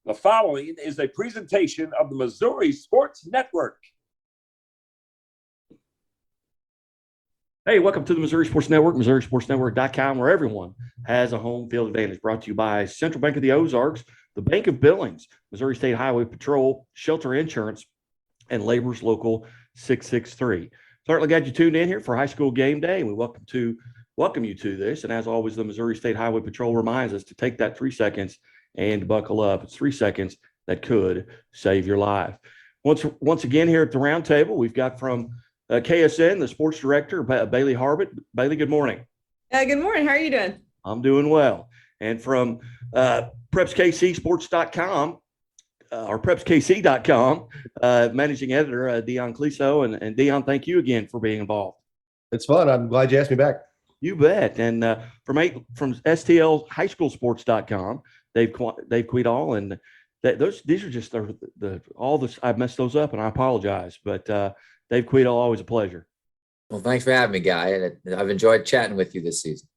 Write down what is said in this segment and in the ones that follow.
The following is a presentation of the Missouri Sports Network. Hey, welcome to the Missouri Sports Network, MissouriSportsNetwork.com, where everyone has a home field advantage. Brought to you by Central Bank of the Ozarks, the Bank of Billings, Missouri State Highway Patrol, Shelter Insurance, and Labor's Local 663. Certainly glad you tuned in here for high school game day, and we welcome you to this. And as always, the Missouri State Highway Patrol reminds us to take that 3 seconds and buckle up. It's 3 seconds that could save your life. Once again, here at the round table, we've got from KSN, the sports director, Bailey Harbert. Bailey, good morning. Good morning. How are you doing? I'm doing well. And from PrepsKCSports.com, or PrepsKC.com, managing editor, Dion Cliso. And Dion, thank you again for being involved. It's fun. I'm glad you asked me back. You bet. And from STL Highschoolsports.com, Dave Quidall, and these are just all this. I messed those up, and I apologize. But Dave Quidall, always a pleasure. Well, thanks for having me, Guy. And I've enjoyed chatting with you this season.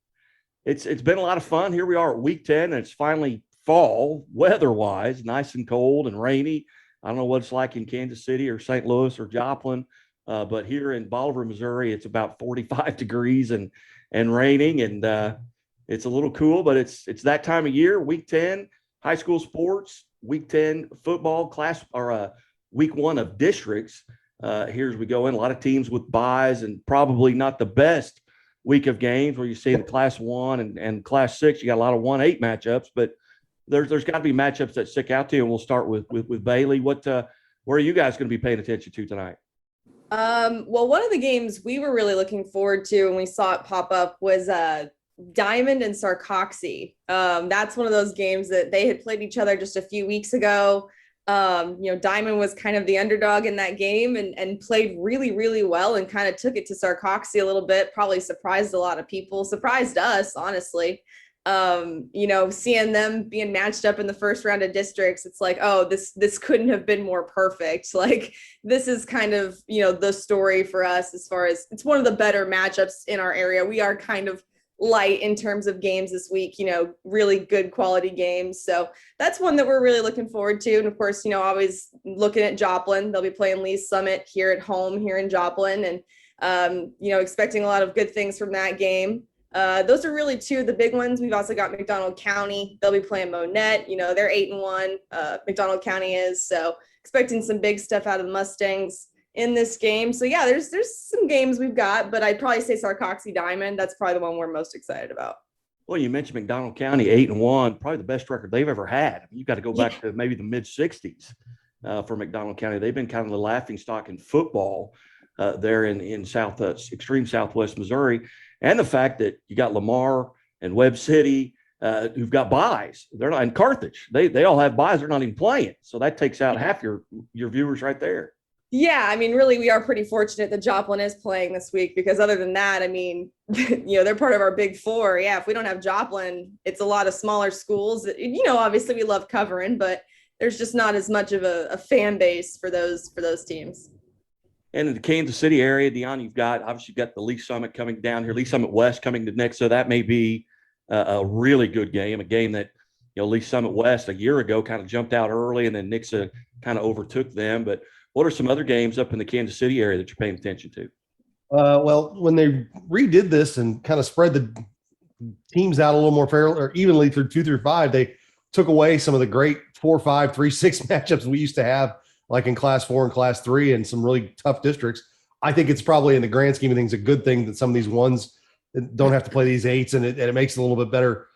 It's been a lot of fun. Here we are at week 10, and it's finally fall, weather-wise, nice and cold and rainy. I don't know what it's like in Kansas City or St. Louis or Joplin, but here in Bolivar, Missouri, it's about 45 degrees and raining, and it's a little cool, but it's that time of year. Week 10, high school sports, week 10 football class, or week 1 of districts. Here as we go in, a lot of teams with buys, and probably not the best week of games where you see the Class 1 and Class 6. You got a lot of 1-8 matchups, but there's got to be matchups that stick out to you. And we'll start with Bailey. Where are you guys going to be paying attention to tonight? Well, one of the games we were really looking forward to and we saw it pop up was Diamond and Sarcoxy. That's one of those games that they had played each other just a few weeks ago. Diamond was kind of the underdog in that game and played really, really well and kind of took it to Sarcoxy a little bit, probably surprised a lot of people, surprised us, honestly. Seeing them being matched up in the first round of districts, it's like, oh, this couldn't have been more perfect. Like, this is kind of, the story for us as far as it's one of the better matchups in our area. We are kind of light in terms of games this week, really good quality games. So that's one that we're really looking forward to. And of course, always looking at Joplin. They'll be playing Lee's Summit here at home here in Joplin, and, expecting a lot of good things from that game. Those are really two of the big ones. We've also got McDonald County. They'll be playing Monette. They're 8-1. McDonald County is. So expecting some big stuff out of the Mustangs in this game. So yeah, there's some games we've got, but I'd probably say Sarcoxy Diamond. That's probably the one we're most excited about. Well, you mentioned McDonald County 8-1, probably the best record they've ever had. You've got to go back to maybe the mid 60s for McDonald County. They've been kind of the laughing stock in football there in extreme Southwest Missouri. And the fact that you got Lamar and Webb City who've got buys. They're not in Carthage. They all have buys. They're not even playing. So that takes out half your viewers right there. Yeah, I mean, really, we are pretty fortunate that Joplin is playing this week, because other than that, I mean, they're part of our big four. Yeah, if we don't have Joplin, it's a lot of smaller schools that, obviously we love covering, but there's just not as much of a fan base for those teams. And in the Kansas City area, Dion, you've got the Lee Summit coming down here, Lee Summit West coming to next. So that may be a really good game, a game that, Lee Summit West a year ago kind of jumped out early, and then Nixa kind of overtook them. But what are some other games up in the Kansas City area that you're paying attention to? Well, when they redid this and kind of spread the teams out a little more fairly or evenly through 2 through 5, they took away some of the great 4-5, 3-6 matchups we used to have, like in Class 4 and Class 3, and some really tough districts. I think it's probably, in the grand scheme of things, a good thing that some of these ones don't have to play these 8s, and it makes it a little bit better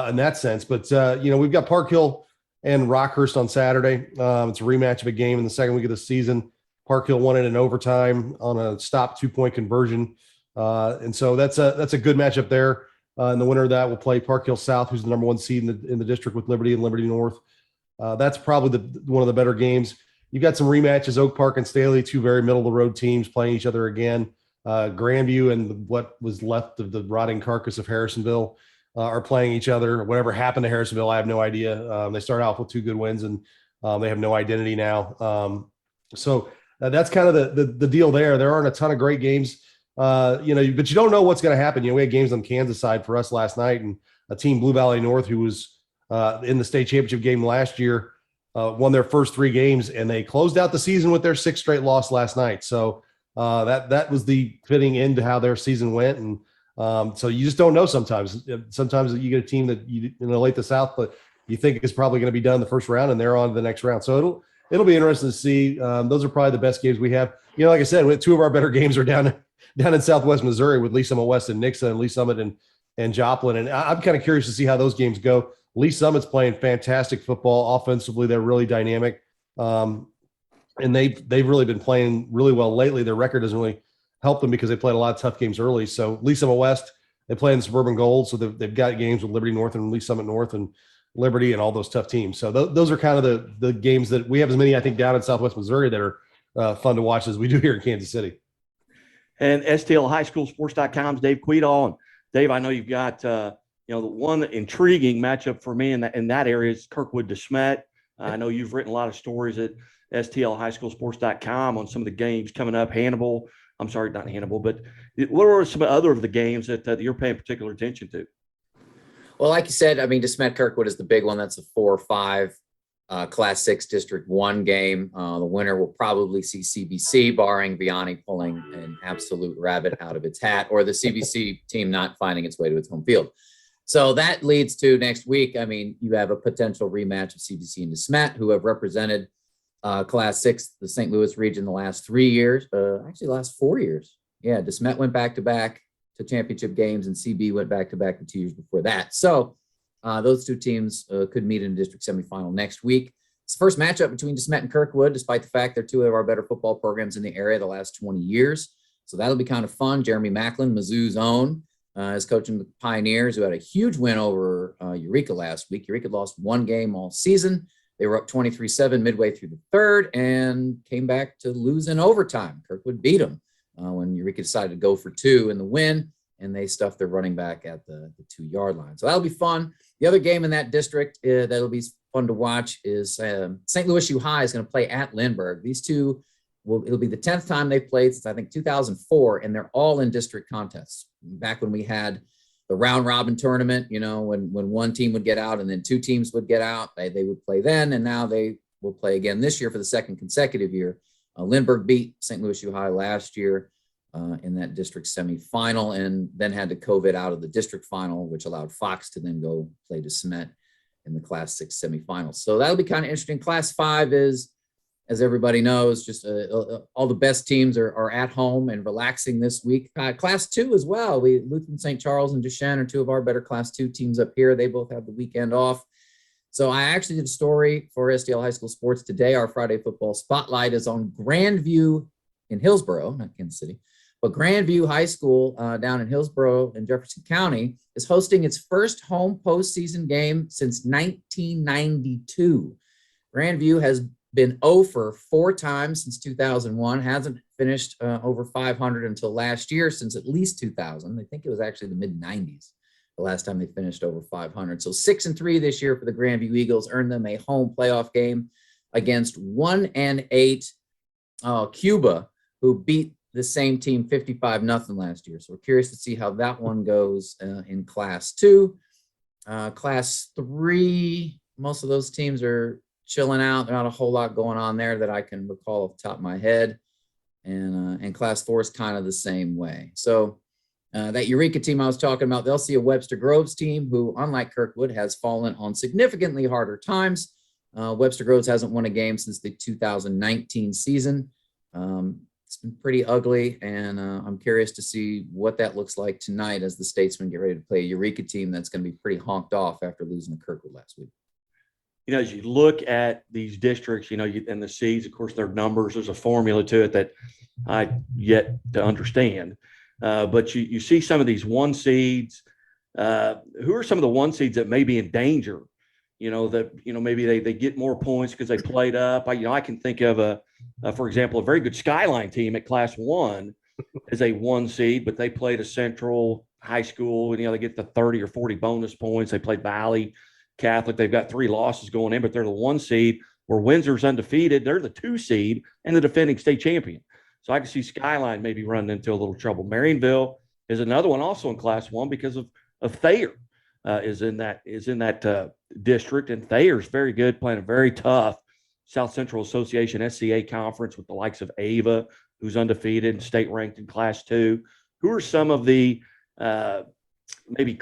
in that sense. But, we've got Park Hill and Rockhurst on Saturday. It's a rematch of a game in the second week of the season. Park Hill won it in overtime on a stop 2-point conversion. And so that's a good matchup there. And the winner of that will play Park Hill South, who's the number 1 seed in the district, with Liberty and Liberty North. That's probably one of the better games. You've got some rematches, Oak Park and Staley, 2 very middle-of-the-road teams playing each other again. Grandview and what was left of the rotting carcass of Harrisonville are playing each other. Whatever happened to Harrisonville, I have no idea. They started off with 2 good wins, and they have no identity now. So that's kind of the deal there. There aren't a ton of great games, but you don't know what's going to happen. We had games on Kansas side for us last night, and a team, Blue Valley North, who was in the state championship game last year, won their first 3 games, and they closed out the season with their 6th straight loss last night. So that was the fitting end to how their season went. And so you just don't know sometimes. Sometimes you get a team that you late the South, but you think is probably going to be done in the first round, and they're on to the next round. So it'll be interesting to see. Those are probably the best games we have. Like I said, 2 of our better games are down in Southwest Missouri with Lee Summit West and Nixa, and Lee Summit and Joplin. And I'm kind of curious to see how those games go. Lee Summit's playing fantastic football. Offensively, they're really dynamic. And they've really been playing really well lately. Their record doesn't really help them because they played a lot of tough games early. So Lee Summit West, they play in the Suburban Gold. So they've got games with Liberty North and Lee Summit North and Liberty and all those tough teams. So those are kind of the games that we have as many, I think, down in Southwest Missouri that are fun to watch as we do here in Kansas City. And STLHighSchoolSports.com's Dave Quedall. And Dave, I know you've got, the one intriguing matchup for me in that area is Kirkwood DeSmet. I know you've written a lot of stories at STLHighSchoolSports.com on some of the games coming up. I'm sorry, not Hannibal, but what are some other of the games that you're paying particular attention to? Well, like you said, DeSmet Kirkwood is the big one. That's a 4-5 Class 6 District 1 game. The winner will probably see CBC, barring Vianney pulling an absolute rabbit out of its hat, or the CBC team not finding its way to its home field. So that leads to next week. You have a potential rematch of CBC and DeSmet, who have represented Class 6, the St. Louis region, the last 3 years, actually last 4 years. Yeah, DeSmet went back-to-back to championship games, and CB went back-to-back the 2 years before that. So those 2 teams could meet in a district semifinal next week. It's the first matchup between DeSmet and Kirkwood, despite the fact they're 2 of our better football programs in the area the last 20 years. So that'll be kind of fun. Jeremy Macklin, Mizzou's own, is coaching the Pioneers, who had a huge win over Eureka last week. Eureka lost 1 game all season. They were up 23-7 midway through the 3rd and came back to lose in overtime. Kirkwood beat them when Eureka decided to go for 2 in the win, and they stuffed their running back at the 2-yard line. So that'll be fun. The other game in that district that'll be fun to watch is St. Louis U High is going to play at Lindbergh. These 2 it'll be the 10th time they've played since I think 2004, and they're all in district contests. Back when we had the round robin tournament, when 1 team would get out and then 2 teams would get out, they would play then, and now they will play again this year for the 2nd consecutive year. Lindbergh beat St. Louis U High last year in that district semifinal, and then had to COVID out of the district final, which allowed Fox to then go play DeSmet in the Class 6 semifinals. So that'll be kind of interesting. Class 5 is, as everybody knows, just all the best teams are at home and relaxing this week. Class 2 as well. Lutheran St. Charles and Duchesne are 2 of our better Class 2 teams up here. They both have the weekend off. So I actually did a story for STL High School Sports today. Our Friday football spotlight is on Grandview in Hillsborough, not Kansas City, but Grandview High School down in Hillsborough in Jefferson County is hosting its first home postseason game since 1992. Grandview has been 0 for 4 times since 2001, hasn't finished over 500 until last year, since at least 2000. I think it was actually the mid-90s, the last time they finished over 500. So 6-3 this year for the Grandview Eagles, earned them a home playoff game against 1-8 Cuba, who beat the same team 55-0 last year. So we're curious to see how that one goes in Class 2. Class 3, most of those teams are chilling out. There's not a whole lot going on there that I can recall off the top of my head. And Class 4 is kind of the same way. So that Eureka team I was talking about, they'll see a Webster Groves team who, unlike Kirkwood, has fallen on significantly harder times. Webster Groves hasn't won a game since the 2019 season. It's been pretty ugly, and I'm curious to see what that looks like tonight as the Statesmen get ready to play a Eureka team that's going to be pretty honked off after losing to Kirkwood last week. As you look at these districts, and the seeds, of course, their numbers, there's a formula to it that I yet to understand. But you see some of these 1 seeds. Who are some of the 1 seeds that may be in danger? Maybe they get more points because they played up. I can think of for example, a very good Skyline team at Class 1 is a 1 seed, but they played a Central High School, and they get the 30 or 40 bonus points. They played Valley Catholic. They've got 3 losses going in, but they're the 1 seed. Where Windsor's undefeated, they're the 2 seed and the defending state champion. So I can see Skyline maybe running into a little trouble. Marionville is another one also in Class 1 because of Thayer. is in that district, and Thayer's very good, playing a very tough South Central Association SCA conference with the likes of Ava, who's undefeated and state ranked in Class 2. Who are some of the maybe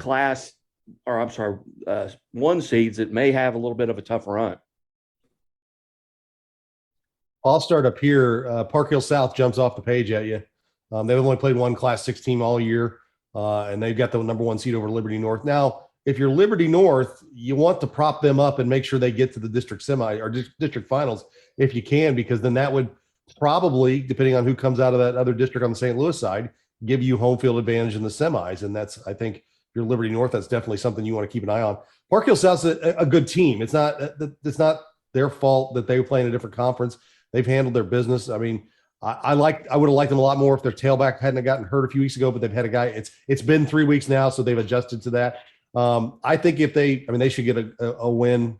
one seeds that may have a little bit of a tough run? I'll start up here. Park Hill South jumps off the page at you. They've only played one Class 6 team all year, and they've got the number 1 seed over Liberty North. Now, if you're Liberty North, you want to prop them up and make sure they get to the district semi or district finals if you can, because then that would probably, depending on who comes out of that other district on the St. Louis side, give you home field advantage in the semis. And that's, I think, if you're Liberty North, that's definitely something you want to keep an eye on. Park Hill South's a good team. It's not their fault that they play in a different conference. They've handled their business. I mean, I would have liked them a lot more if their tailback hadn't gotten hurt a few weeks ago, but they've had a guy. It's been 3 weeks now, so they've adjusted to that. I think they should get a win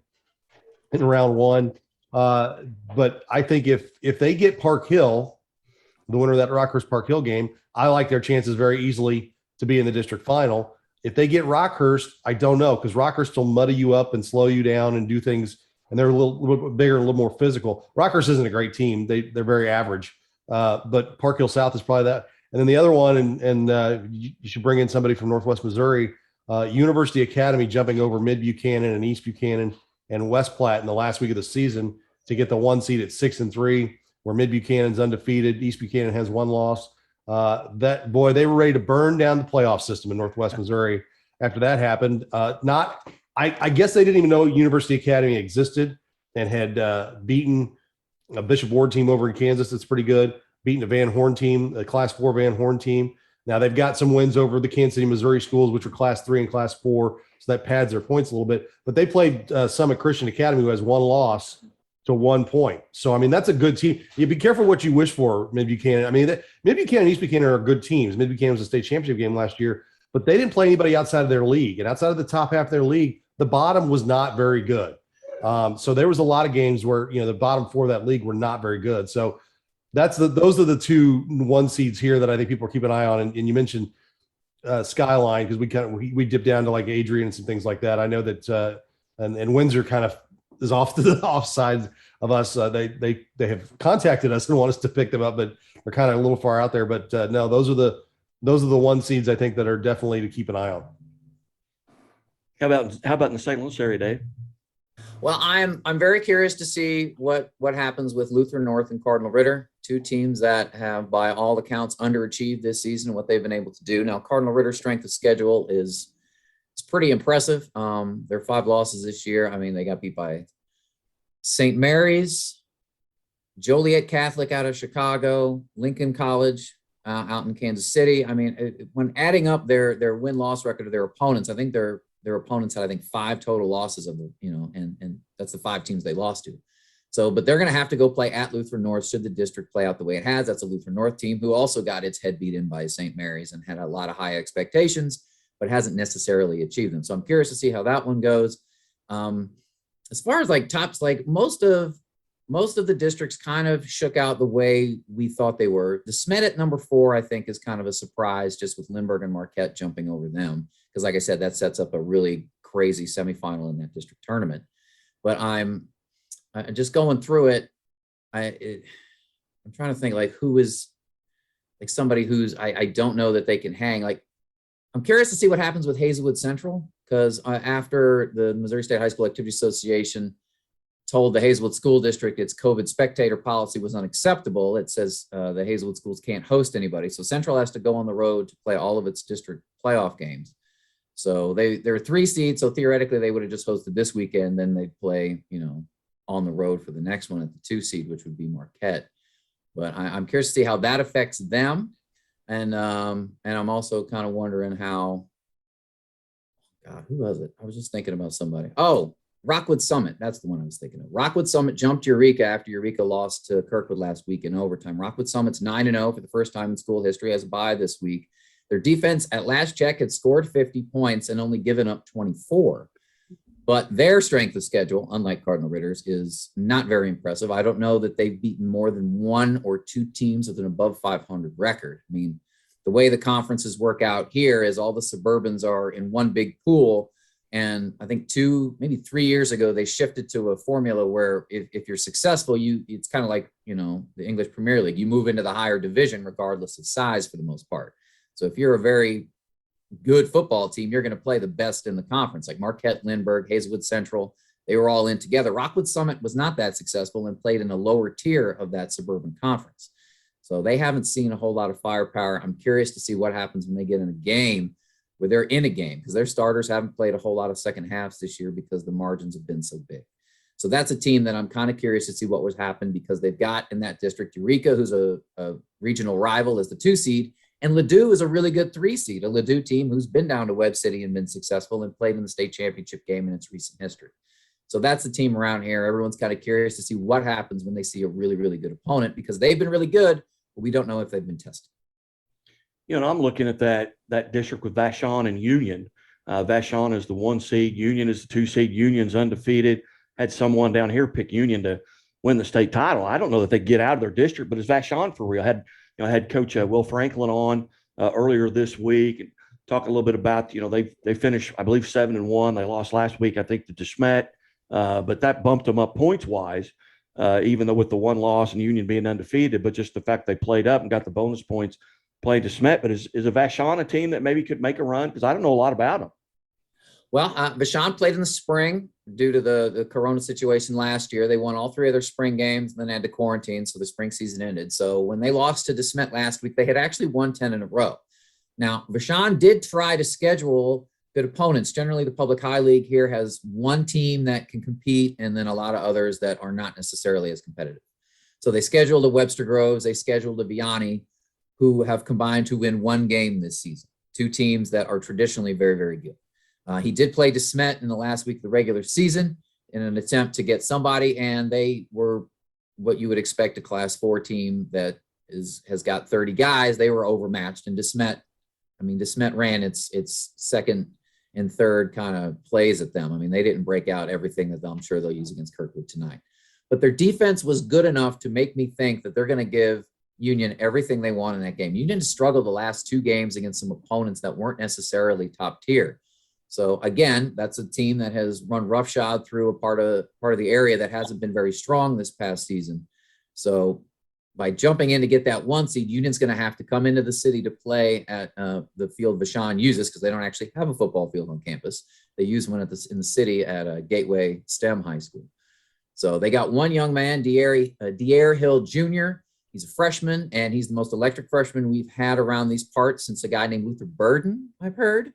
in round 1. But I think if they get Park Hill, the winner of that Rockhurst Park Hill game, I like their chances very easily to be in the district final. If they get Rockhurst, I don't know, because Rockhurst will muddy you up and slow you down and do things, and they're a little bit bigger and a little more physical. Rockhurst isn't a great team. They're very average. But Park Hill South is probably that. And then the other one, and you should bring in somebody from Northwest Missouri, University Academy jumping over Mid Buchanan and East Buchanan and West Platte in the last week of the season to get the 1 seed at 6-3, where Mid Buchanan's undefeated. East Buchanan has 1 loss. They were ready to burn down the playoff system in Northwest Missouri after that happened. I guess they didn't even know University Academy existed, and had beaten a Bishop Ward team over in Kansas that's pretty good, beaten a Van Horn team, a Class 4 Van Horn team. Now they've got some wins over the Kansas City, Missouri schools, which are Class 3 and Class 4, so that pads their points a little bit. But they played Summit Christian Academy, who has 1 loss to 1 point. So, I mean, that's a good team. You be careful what you wish for, Mid Buchanan. I mean, Mid Buchanan and East Buchanan are good teams. Mid Buchanan was a state championship game last year, but they didn't play anybody outside of their league. And outside of the top half of their league, the bottom was not very good. So there was a lot of games where, the bottom 4 of that league were not very good. So those are the 2 1 seeds here that I think people are keeping an eye on. And you mentioned Skyline, because we dipped down to like Adrian and some things like that. I know that and Windsor kind of is off to the offside of us. They have contacted us and want us to pick them up, but they're kind of a little far out there. But no, those are the 1 seeds I think that are definitely to keep an eye on. How about in the St. Louis area, Dave? Well, I'm very curious to see what happens with Lutheran North and Cardinal Ritter, 2 teams that have, by all accounts, underachieved this season, what they've been able to do. Now, Cardinal Ritter's strength of schedule is pretty impressive. Their 5 losses this year. I mean, they got beat by St. Mary's, Joliet Catholic out of Chicago, Lincoln College out in Kansas City. I mean, when adding up their win-loss record of their opponents, I think their opponents had, 5 total losses of and that's the 5 teams they lost to. So, but they're going to have to go play at Lutheran North should the district play out the way it has. That's a Lutheran North team who also got its head beat in by St. Mary's and had a lot of high expectations, but hasn't necessarily achieved them. So I'm curious to see how that one goes. As far as tops, most of the districts kind of shook out the way we thought they were. The Smet at number 4, I think, is kind of a surprise, just with Lindbergh and Marquette jumping over them. Because like I said, that sets up a really crazy semifinal in that district tournament. But I'm just going through it. I'm trying to think who is somebody who's I don't know that they can hang. I'm curious to see what happens with Hazelwood Central, because after the Missouri State High School Activity Association told the Hazelwood School District its COVID spectator policy was unacceptable, it says the Hazelwood schools can't host anybody. So Central has to go on the road to play all of its district playoff games. So they're 3 seeds. So theoretically, they would have just hosted this weekend. Then they'd play, on the road for the next one at the 2 seed, which would be Marquette. But I'm curious to see how that affects them. And I'm also kind of wondering how, God, who was it? I was just thinking about somebody. Oh, Rockwood Summit. That's the one I was thinking of. Rockwood Summit jumped Eureka after Eureka lost to Kirkwood last week in overtime. Rockwood Summit's 9-0 for the first time in school history, has a bye this week. Their defense at last check had scored 50 points and only given up 24. But their strength of schedule, unlike Cardinal Ritter's, is not very impressive. I don't know that they've beaten more than 1 or 2 teams with an above 500 record. I mean, the way the conferences work out here is all the Suburbans are in one big pool. And I think 2, maybe 3 years ago, they shifted to a formula where if you're successful, it's kind of like, the English Premier League. You move into the higher division regardless of size for the most part. So if you're a very good football team, you're going to play the best in the conference, like Marquette, Lindbergh, Hazelwood Central. They were all in together. Rockwood Summit was not that successful and played in a lower tier of that suburban conference. So they haven't seen a whole lot of firepower. I'm curious to see what happens when they get in a game where they're in a game, because their starters haven't played a whole lot of second halves this year because the margins have been so big. So that's a team that I'm kind of curious to see what would happen, because they've got in that district Eureka, who's a regional rival, as the 2 seed, and Ladue is a really good 3 seed, a Ladue team who's been down to Webb City and been successful and played in the state championship game in its recent history. So that's the team around here. Everyone's kind of curious to see what happens when they see a really, really good opponent, because they've been really good, but we don't know if they've been tested. I'm looking at that district with Vashon and Union. Vashon is the 1 seed. Union is the 2 seed. Union's undefeated. Had someone down here pick Union to win the state title. I don't know that they get out of their district, but is Vashon for real? Had Coach Will Franklin on earlier this week and talk a little bit about, they finished, I believe, 7-1. They lost last week, I think, to DeSmet, but that bumped them up points wise, even though with the 1 loss and Union being undefeated, but just the fact they played up and got the bonus points playing DeSmet. But is a Vashon a team that maybe could make a run? Because I don't know a lot about them. Well, Vashon played in the spring due to the corona situation last year. They won all 3 of their spring games and then had to quarantine, so the spring season ended. So when they lost to DeSmet last week, they had actually won 10 in a row. Now, Vashon did try to schedule good opponents. Generally, the Public High League here has 1 team that can compete and then a lot of others that are not necessarily as competitive. So they scheduled a Webster Groves, they scheduled a Vianney, who have combined to win 1 game this season. 2 teams that are traditionally very, very good. He did play DeSmet in the last week of the regular season in an attempt to get somebody, and they were what you would expect a Class 4 team that has got 30 guys. They were overmatched, and DeSmet ran its second and third kind of plays at them. They didn't break out everything that I'm sure they'll use against Kirkwood tonight. But their defense was good enough to make me think that they're going to give Union everything they want in that game. Union struggled the last 2 games against some opponents that weren't necessarily top tier. So again, that's a team that has run roughshod through a part of the area that hasn't been very strong this past season. So by jumping in to get that 1 seed, Union's going to have to come into the city to play at the field Vashon uses, because they don't actually have a football field on campus. They use one in the city at Gateway STEM High School. So they got 1 young man, Dier Hill Jr. He's a freshman, and he's the most electric freshman we've had around these parts since a guy named Luther Burden, I've heard,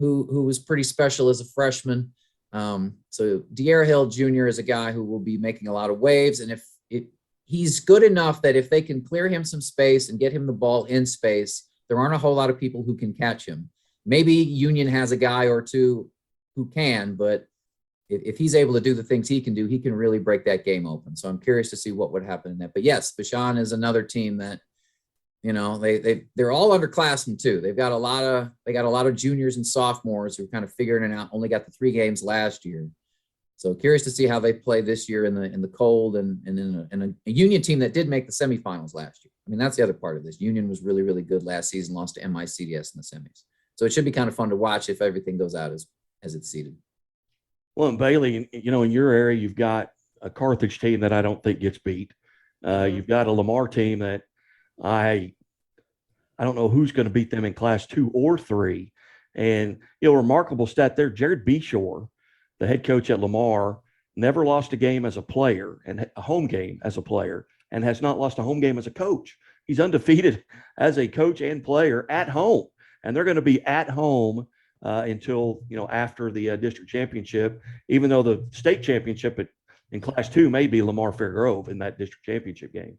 who was pretty special as a freshman. So Dier Hill Jr. is a guy who will be making a lot of waves, and if he's good enough that if they can clear him some space and get him the ball in space, there aren't a whole lot of people who can catch him. Maybe Union has a guy or 2 who can, but if he's able to do the things he can do, he can really break that game open. So I'm curious to see what would happen in that. But yes, Vashon is another team that, they're all underclassmen too. They got a lot of juniors and sophomores who are kind of figuring it out. Only got the 3 games last year. So curious to see how they play this year in the cold and in a Union team that did make the semifinals last year. That's the other part of this. Union was really, really good last season, lost to MICDS in the semis. So it should be kind of fun to watch if everything goes out as it's seeded. Well, and Bailey, in your area, you've got a Carthage team that I don't think gets beat. You've got a Lamar team that I don't know who's going to beat them in Class 2 or 3. And, remarkable stat there, Jared Bouchard, the head coach at Lamar, never lost a game as a player and a home game as a player, and has not lost a home game as a coach. He's undefeated as a coach and player at home, and they're going to be at home until after the district championship, even though the state championship in Class 2 may be Lamar Fairgrove in that district championship game.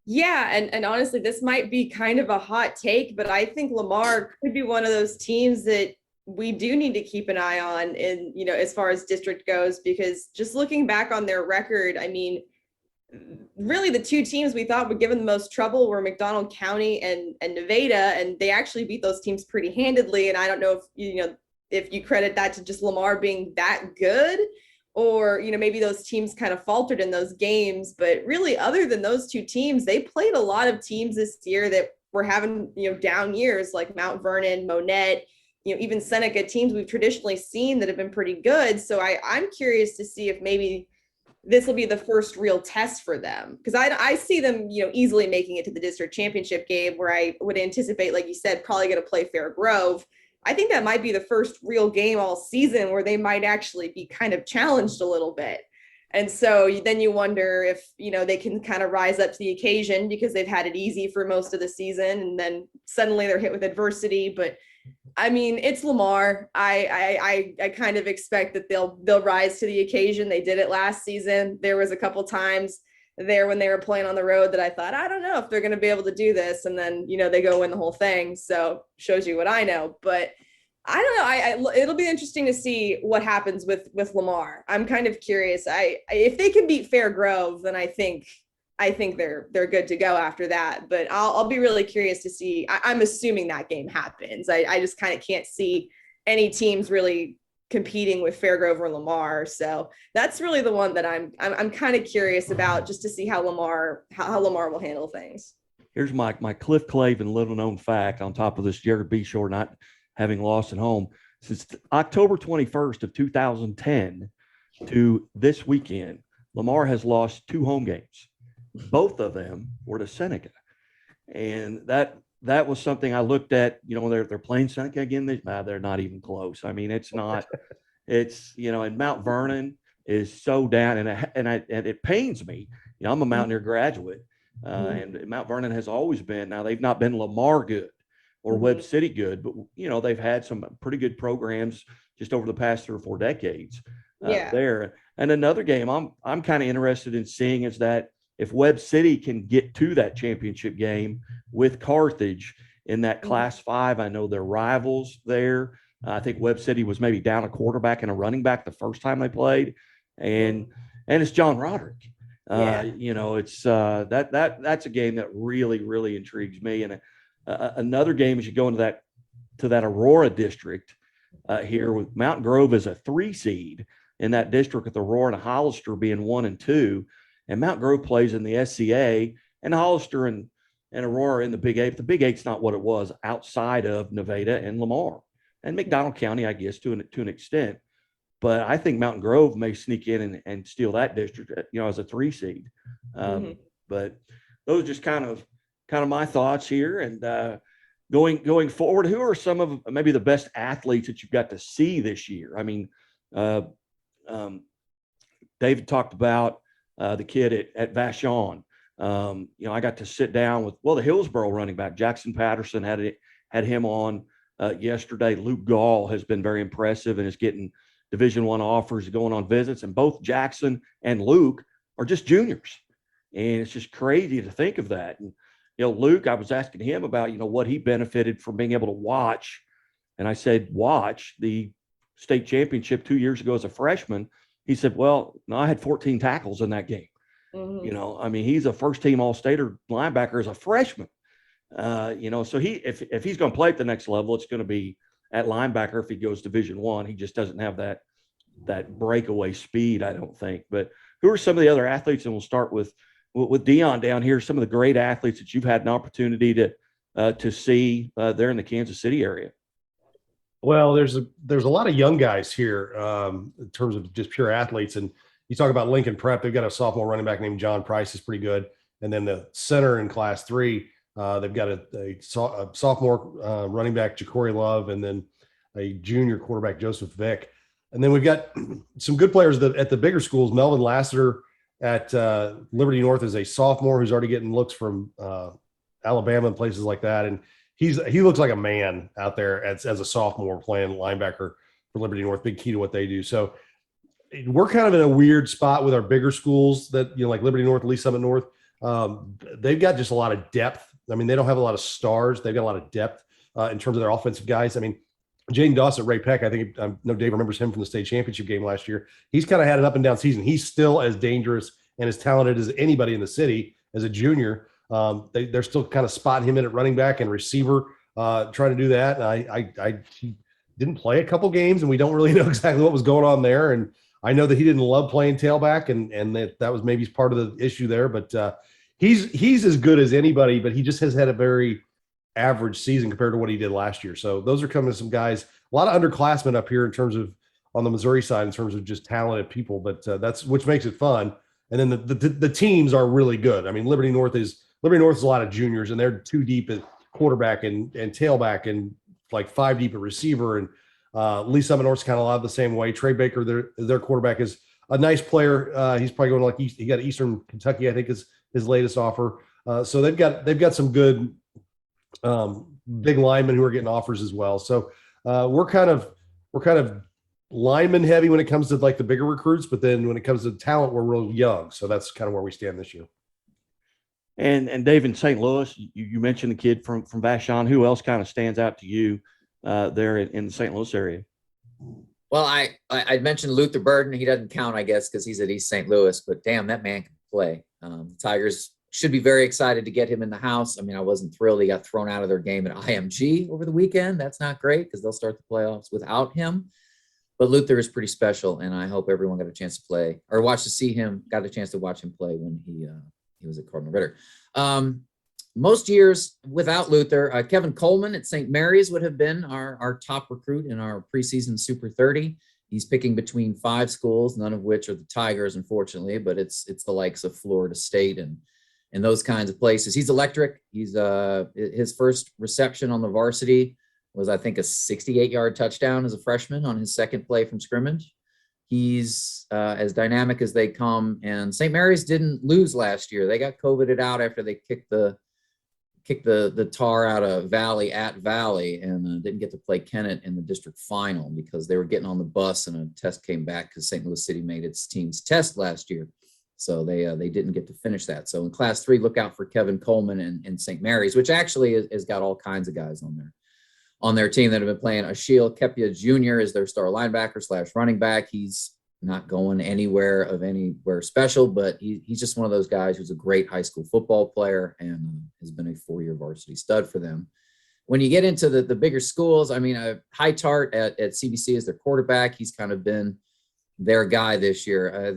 Yeah, and honestly, this might be kind of a hot take, but I think Lamar could be one of those teams that we do need to keep an eye on in, as far as district goes, because just looking back on their record, really the 2 teams we thought would give them the most trouble were McDonald County and Nevada, and they actually beat those teams pretty handedly. And I don't know if you credit that to just Lamar being that good, or maybe those teams kind of faltered in those games. But really, other than those 2 teams, they played a lot of teams this year that were having down years, like Mount Vernon, Monette, even Seneca teams we've traditionally seen that have been pretty good. So I'm curious to see if maybe this will be the first real test for them, because I see them, easily making it to the district championship game, where I would anticipate, like you said, probably going to play Fair Grove. I think that might be the first real game all season where they might actually be kind of challenged a little bit. And so then you wonder if, they can kind of rise up to the occasion, because they've had it easy for most of the season, and then suddenly they're hit with adversity. But I mean, it's Lamar. I kind of expect that they'll rise to the occasion. They did it last season. There was a couple times there when they were playing on the road that I thought, I don't know if they're going to be able to do this. And then, they go win the whole thing. So shows you what I know. But I don't know. It'll be interesting to see what happens with Lamar. I'm kind of curious. If they can beat Fair Grove, then I think they're good to go after that. But I'll be really curious to see. I'm assuming that game happens. I just kind of can't see any teams really competing with Fair Grove or Lamar. So that's really the one that I'm kind of curious about, just to see how Lamar will handle things. Here's my Cliff Clavin little known fact on top of this Jared Bouchard not having lost at home. Since October 21st of 2010 to this weekend, Lamar has lost 2 home games. Both of them were to Seneca. And that was something I looked at, they're playing Seneca again. They're not even close. I mean, it's not, and Mount Vernon is so down, and it pains me. I'm a Mountaineer graduate, and Mount Vernon has always been, now they've not been Lamar good or Webb City good, but they've had some pretty good programs just over the past 3 or 4 decades there. And another game I'm kind of interested in seeing is that if Webb City can get to that championship game with Carthage in that Class 5, I know they're rivals there. I think Webb City was maybe down a quarterback and a running back the first time they played, and it's John Roderick. It's that's a game that really, really intrigues me. And another game as you go into that Aurora district here, with Mountain Grove as a 3 seed in that district, with Aurora and Hollister being 1 and 2, and Mountain Grove plays in the SCA, and Hollister and Aurora in the Big 8. The Big 8's not what it was outside of Nevada and Lamar and McDonald County, I guess, to an extent. But I think Mountain Grove may sneak in and steal that district, as a 3 seed. But those are just kind of my thoughts here. And going forward, who are some of maybe the best athletes that you've got to see this year? I mean, David talked about the kid at Vashon. I got to sit down with, the Hillsboro running back, Jackson Patterson, had him on yesterday. Luke Gall has been very impressive and is getting Division I offers, going on visits. And both Jackson and Luke are just juniors. And it's just crazy to think of that. And, Luke, I was asking him about, what he benefited from being able to watch. And I said, watch the state championship 2 years ago as a freshman. He said, well, no, I had 14 tackles in that game. He's a first-team All-Stater linebacker as a freshman. So if he's going to play at the next level, it's going to be at linebacker if he goes Division I. He just doesn't have that breakaway speed, I don't think. But who are some of the other athletes? And we'll start with Dion down here. Some of the great athletes that you've had an opportunity to see there in the Kansas City area. Well, there's a lot of young guys here in terms of just pure athletes. And you talk about Lincoln Prep, they've got a sophomore running back named John Price, is pretty good. And then the center in Class 3, they've got a sophomore running back, Ja'Cory Love, and then a junior quarterback, Joseph Vick. And then we've got some good players at the bigger schools. Melvin Lassiter at Liberty North is a sophomore who's already getting looks from Alabama and places like that. And he looks like a man out there as a sophomore playing linebacker for Liberty North. Big key to what they do. So we're kind of in a weird spot with our bigger schools that, like Liberty North, Lee Summit North. They've got just a lot of depth. I mean, they don't have a lot of stars. They've got a lot of depth in terms of their offensive guys. I mean, Jaden Dawson at Ray Peck, I know Dave remembers him from the state championship game last year. He's kind of had an up and down season. He's still as dangerous and as talented as anybody in the city as a junior. They're still kind of spotting him in at running back and receiver, trying to do that. And he didn't play a couple games, and we don't really know exactly what was going on there. And I know that he didn't love playing tailback, and that was maybe part of the issue there. But he's as good as anybody, but he just has had a very average season compared to what he did last year. So those are coming to some guys, a lot of underclassmen up here in terms of on the Missouri side, in terms of just talented people, but that's which makes it fun. And then the teams are really good. I mean, Liberty North is a lot of juniors, and they're 2 deep at quarterback and tailback, and like 5 deep at receiver. And Lee Summit North's kind of a lot of the same way. Trey Baker, their quarterback, is a nice player. He's probably going to he got Eastern Kentucky, I think, is his latest offer. So they've got some good big linemen who are getting offers as well. So we're kind of lineman heavy when it comes to like the bigger recruits, but then when it comes to talent, we're real young. So that's kind of where we stand this year. And Dave, in St. Louis, you mentioned the kid from Vashon. Who else kind of stands out to you there in the St. Louis area? Well, I mentioned Luther Burden. He doesn't count, I guess, because he's at East St. Louis, but damn, that man can play. The Tigers should be very excited to get him in the house. I mean, I wasn't thrilled he got thrown out of their game at IMG over the weekend. That's not great because they'll start the playoffs without him. But Luther is pretty special, and I hope everyone got a chance to play or got a chance to watch him play when he was at Cardinal Ritter. Most years without Luther, Kevin Coleman at St. Mary's would have been our top recruit in our preseason Super 30. He's picking between 5 schools, none of which are the Tigers, unfortunately, but it's the likes of Florida State and those kinds of places. He's electric. He's his first reception on the varsity was, I think, a 68-yard touchdown as a freshman on his second play from scrimmage. He's as dynamic as they come. And St. Mary's didn't lose last year. They got COVIDed out after they kicked the tar out of Valley at Valley and didn't get to play Kennett in the district final because they were getting on the bus and a test came back because St. Louis City made its team's test last year. So they didn't get to finish that. So in Class 3, look out for Kevin Coleman and St. Mary's, which actually has got all kinds of guys on their team that have been playing. Ashiel Kepia Jr. is their star linebacker / running back. He's not going anywhere special, but he's just one of those guys who's a great high school football player and has been a 4-year varsity stud for them. When you get into the bigger schools, I mean, Hightart at CBC is their quarterback. He's kind of been their guy this year.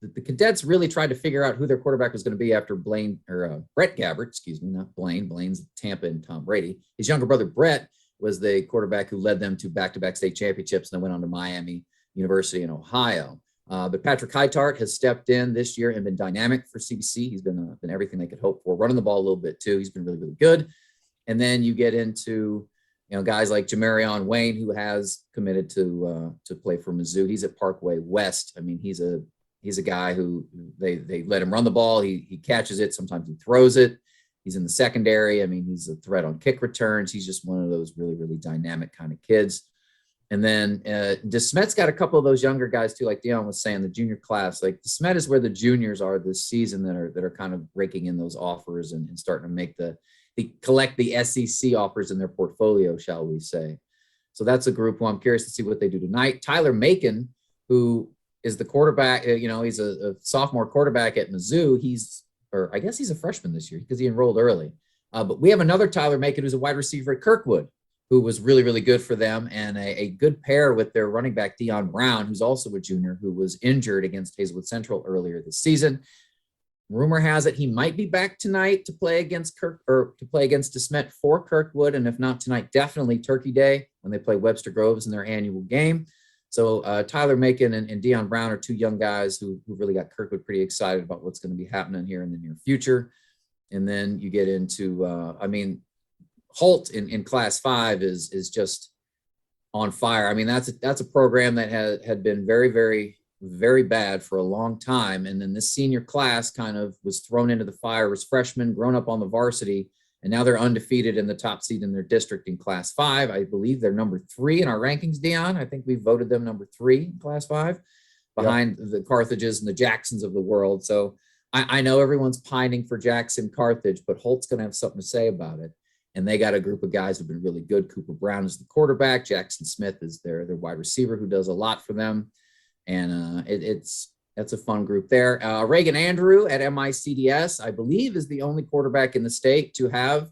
The cadets really tried to figure out who their quarterback was going to be after Brett Gabbert, not Blaine. Blaine's Tampa and Tom Brady. His younger brother, Brett, was the quarterback who led them to back-to-back state championships and then went on to Miami University in Ohio. But Patrick Hightart has stepped in this year and been dynamic for CBC. He's been everything they could hope for, running the ball a little bit too. He's been really, really good. And then you get into guys like Jamarion Wayne, who has committed to play for Mizzou. He's at Parkway West. I mean, he's a guy who they let him run the ball. He catches it. Sometimes he throws it. He's in the secondary. I mean, he's a threat on kick returns. He's just one of those really, really dynamic kind of kids. And then DeSmet's got a couple of those younger guys too, like Dion was saying, the junior class. Like DeSmet is where the juniors are this season that are kind of breaking in those offers and starting to make collect the SEC offers in their portfolio, shall we say. So that's a group who I'm curious to see what they do tonight. Tyler Macon, who is the quarterback, he's a sophomore quarterback at Mizzou. I guess he's a freshman this year because he enrolled early. But we have another Tyler Macon who's a wide receiver at Kirkwood, who was really, really good for them, and a good pair with their running back, Dion Brown, who's also a junior, who was injured against Hazelwood Central earlier this season. Rumor has it he might be back tonight to play against DeSmet for Kirkwood, and if not tonight, definitely Turkey Day when they play Webster Groves in their annual game. So Tyler Macon and Dion Brown are 2 young guys who really got Kirkwood pretty excited about what's going to be happening here in the near future. And then you get into, Holt in Class 5 is just on fire. I mean, that's a program that had been very, very, very bad for a long time. And then this senior class kind of was thrown into the fire as freshmen, grown up on the varsity, and now they're undefeated in the top seed in their district in Class 5. I believe they're number 3 in our rankings, Dion. I think we voted them number 3 in Class 5 behind the Carthages and the Jacksons of the world. So I know everyone's pining for Jackson Carthage, but Holt's going to have something to say about it. And they got a group of guys who've been really good. Cooper Brown is the quarterback. Jackson Smith is their wide receiver who does a lot for them. And that's a fun group there. Reagan Andrew at MICDS, I believe, is the only quarterback in the state to have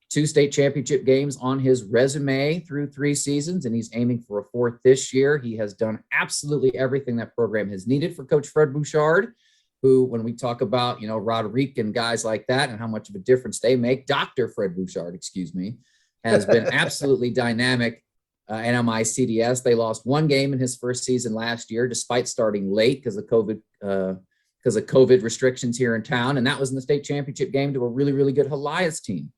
2 state championship games on his resume through 3 seasons, and he's aiming for a 4th this year. He has done absolutely everything that program has needed for Coach Fred Bouchard. who, when we talk about, Roderick and guys like that and how much of a difference they make, Dr. Fred Bouchard, excuse me, has been absolutely dynamic at MICDS. They lost one game in his first season last year, despite starting late because of COVID restrictions here in town. And that was in the state championship game to a really, really good Helias team.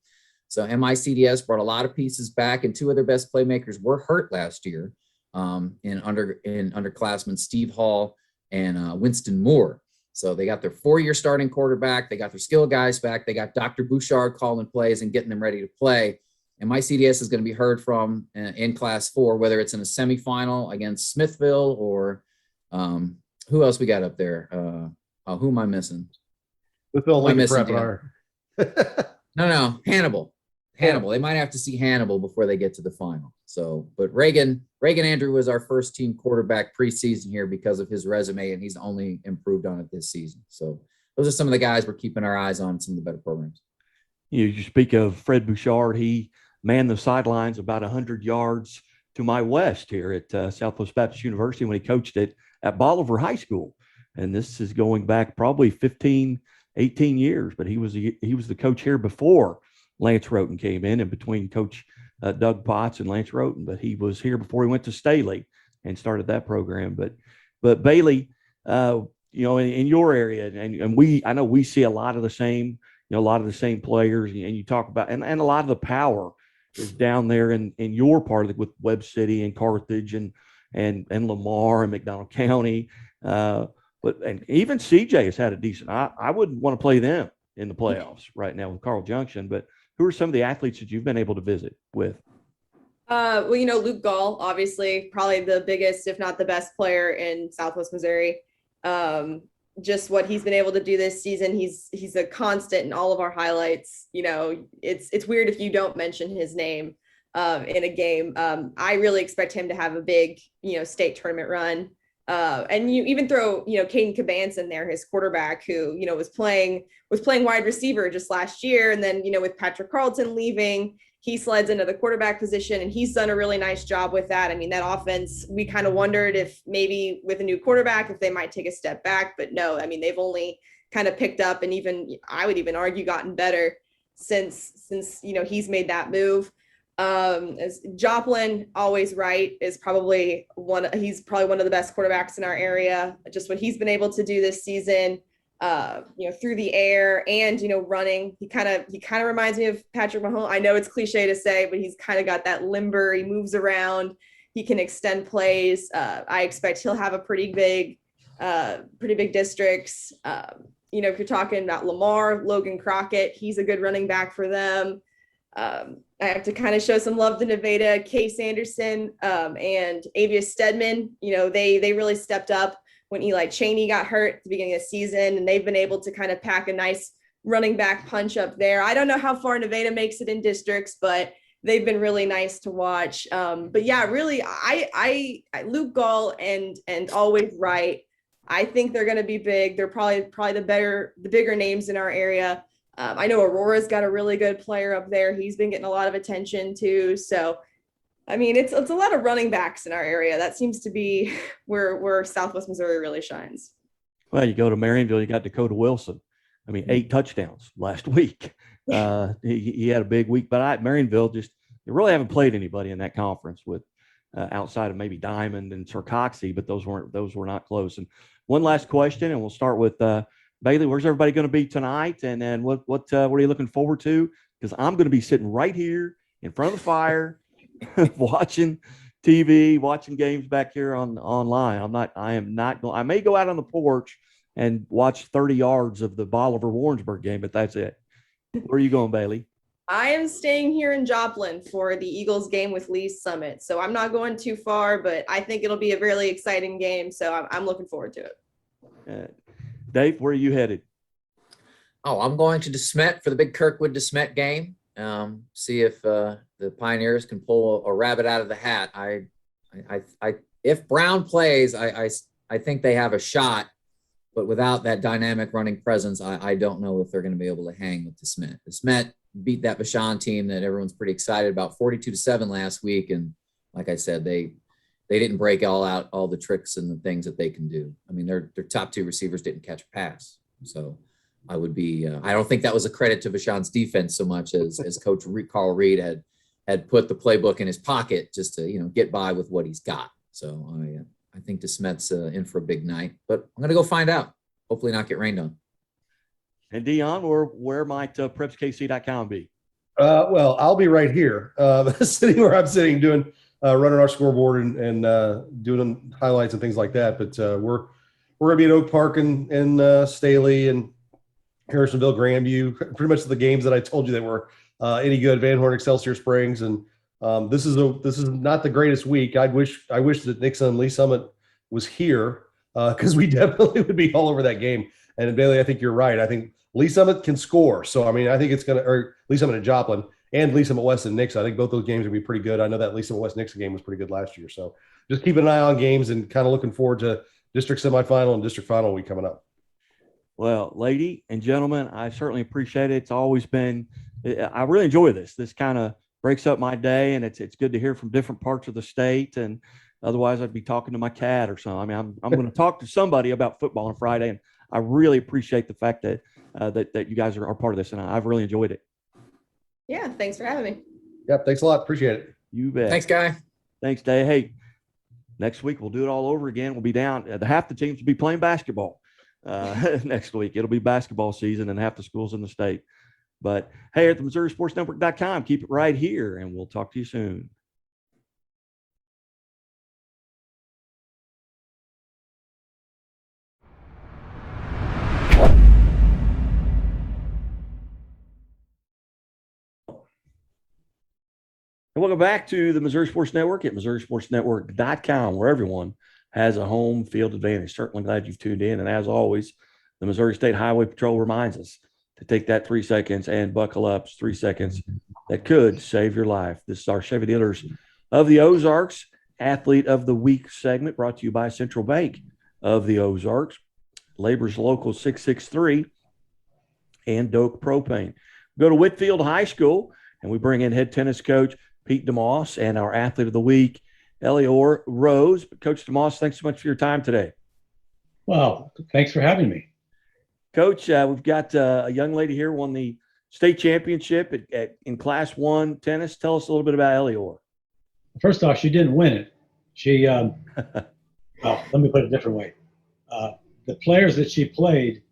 So MICDS brought a lot of pieces back, and two of their best playmakers were hurt last year in underclassmen Steve Hall and Winston Moore. So they got their 4-year starting quarterback. They got their skill guys back. They got Dr. Bouchard calling plays and getting them ready to play. And MICDS is going to be heard from in Class 4, whether it's in a semifinal against Smithville or who else we got up there? Who am I missing? Smithville, Lincoln Prep. No, Hannibal. They might have to see Hannibal before they get to the final. So, but Reagan Andrew was our first team quarterback preseason here because of his resume, and he's only improved on it this season. So those are some of the guys we're keeping our eyes on in some of the better programs. You speak of Fred Bouchard. He manned the sidelines about 100 yards to my west here at Southwest Baptist University when he coached it at Bolivar High School. And this is going back probably 15, 18 years, but he was the coach here before Lance Roten came in and between Coach Doug Potts and Lance Roten, but he was here before he went to Staley and started that program. But Bailey, in your area, and I know we see a lot of the same, a lot of the same players, and you talk about, and a lot of the power is down there in your part of it with Webb City and Carthage and Lamar and McDonald County. And even CJ has had a decent, I wouldn't want to play them in the playoffs right now with Carl Junction, but who are some of the athletes that you've been able to visit with? Luke Gall, obviously, probably the biggest, if not the best player in Southwest Missouri. Just what he's been able to do this season. He's a constant in all of our highlights. It's weird if you don't mention his name in a game. I really expect him to have a big, state tournament run. And you even throw, Caden Cabance in there, his quarterback, who, was playing wide receiver just last year. And then, with Patrick Carlton leaving, he slides into the quarterback position, and he's done a really nice job with that. I mean, that offense, we kind of wondered if maybe with a new quarterback, if they might take a step back, but no, I mean, they've only kind of picked up and even, I would even argue, gotten better since, he's made that move. As Joplin, always right, is probably he's probably one of the best quarterbacks in our area. Just what he's been able to do this season, through the air and, running. He kind of reminds me of Patrick Mahomes. I know it's cliche to say, but he's kind of got that limber. He moves around. He can extend plays. I expect he'll have a pretty big districts. If you're talking about Lamar, Logan Crockett, he's a good running back for them. I have to kind of show some love to Nevada, Case Anderson, and Avia Stedman. They really stepped up when Eli Cheney got hurt at the beginning of the season, and they've been able to kind of pack a nice running back punch up there. I don't know how far Nevada makes it in districts, but they've been really nice to watch. But yeah, really, I Luke Gall and always right. I think they're going to be big. They're probably the bigger names in our area. I know Aurora's got a really good player up there. He's been getting a lot of attention too. So, I mean, it's a lot of running backs in our area. That seems to be where Southwest Missouri really shines. Well, you go to Marionville, you got Dakota Wilson. I mean, 8 touchdowns last week. He had a big week, but Marionville they really haven't played anybody in that conference with outside of maybe Diamond and Sarcoxy, but those were not close. And one last question, and we'll start with Bailey. Where's everybody going to be tonight? And then what are you looking forward to? Because I'm going to be sitting right here in front of the fire, watching TV, watching games back here online. I may go out on the porch and watch 30 yards of the Bolivar Warrensburg game, but that's it. Where are you going, Bailey? I am staying here in Joplin for the Eagles game with Lee's Summit. So I'm not going too far, but I think it'll be a really exciting game. So I'm looking forward to it. Dave, where are you headed? Oh, I'm going to DeSmet for the big Kirkwood DeSmet game. See if the Pioneers can pull a rabbit out of the hat. If Brown plays, I think they have a shot, but without that dynamic running presence, I don't know if they're going to be able to hang with DeSmet. DeSmet beat that Bouchard team that everyone's pretty excited about 42-7 last week. And like I said, they they didn't break all the tricks and the things that they can do. I mean, their top two receivers didn't catch a pass. So I would be, I don't think that was a credit to Vashon's defense so much as Coach Carl Reed had put the playbook in his pocket just to, get by with what he's got. So I think DeSmet's in for a big night, but I'm going to go find out. Hopefully not get rained on. And Dion, where might prepskc.com be? Well, I'll be right here, sitting where I'm sitting, doing running our scoreboard and doing highlights and things like that. But we're going to be at Oak Park and Staley and Harrisonville, Grandview, pretty much the games that I told you that were any good. Van Horn, Excelsior Springs, and this is not the greatest week. I wish that Nixon and Lee Summit was here because we definitely would be all over that game. And Bailey, I think you're right. I think Lee Summit can score. So, I mean, I think it's going to – or Lee Summit and Joplin and Lee Summit West and Nixon. I think both those games will be pretty good. I know that Lee Summit West Nixon game was pretty good last year. So just keeping an eye on games and kind of looking forward to district semifinal and district final week coming up. Well, lady and gentlemen, I certainly appreciate it. It's always been – I really enjoy this. This kind of breaks up my day, and it's good to hear from different parts of the state. And otherwise, I'd be talking to my cat or something. I mean, I'm going to talk to somebody about football on Friday, and I really appreciate the fact that that you guys are part of this, and I've really enjoyed it. Yeah, thanks for having me. Yep, thanks a lot. Appreciate it. You bet. Thanks, Guy. Thanks, Dave. Hey, next week we'll do it all over again. We'll be down. Half the teams will be playing basketball next week. It'll be basketball season and half the schools in the state. But hey, at the MissouriSportsNetwork.com, keep it right here, and we'll talk to you soon. And welcome back to the Missouri Sports Network at MissouriSportsNetwork.com, where everyone has a home field advantage. Certainly glad you've tuned in. And as always, the Missouri State Highway Patrol reminds us to take that 3 seconds and buckle up. 3 seconds that could save your life. This is our Chevy Dealers of the Ozarks Athlete of the Week segment, brought to you by Central Bank of the Ozarks, Labor's Local 663, and Doak Propane. Go to Whitfield High School, and we bring in head tennis coach Pete DeMoss and our Athlete of the Week, Elior Rose. Coach DeMoss, thanks so much for your time today. Well, thanks for having me. Coach, we've got a young lady here won the state championship in Class 1 tennis. Tell us a little bit about Elior. First off, she didn't win it. She, let me put it a different way. The players that she played,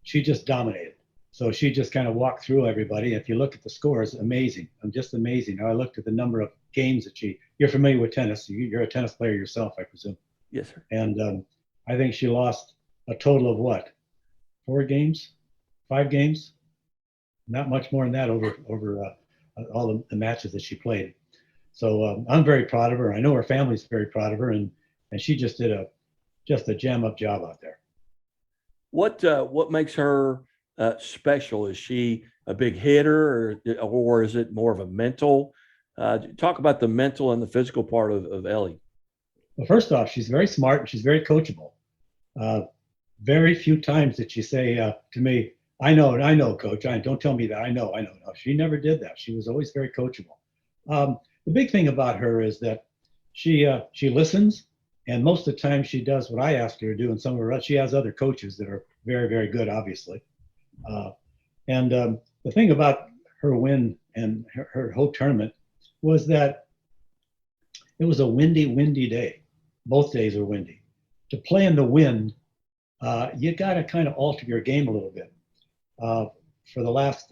she just dominated. So she just kind of walked through everybody. If you look at the scores, amazing. Just amazing. Now I looked at the number of games that you're familiar with tennis. You're a tennis player yourself, I presume. Yes, sir. And I think she lost a total of what? 4 games? 5 games? Not much more than that over all the matches that she played. So I'm very proud of her. I know her family's very proud of her, and she just did a jam-up job out there. What makes her special? Is she a big hitter, or is it more of a mental? Talk about the mental and the physical part of Ellie. Well, first off, she's very smart and she's very coachable. Very few times did she say to me, I know, coach. Don't tell me that. I know. No, she never did that. She was always very coachable. The big thing about her is that she listens, and most of the time she does what I ask her to do. And some of her, she has other coaches that are very, very good, obviously. And the thing about her win and her whole tournament was that it was a windy day. Both days are windy. To play in the wind, you got to kind of alter your game a little bit. For the last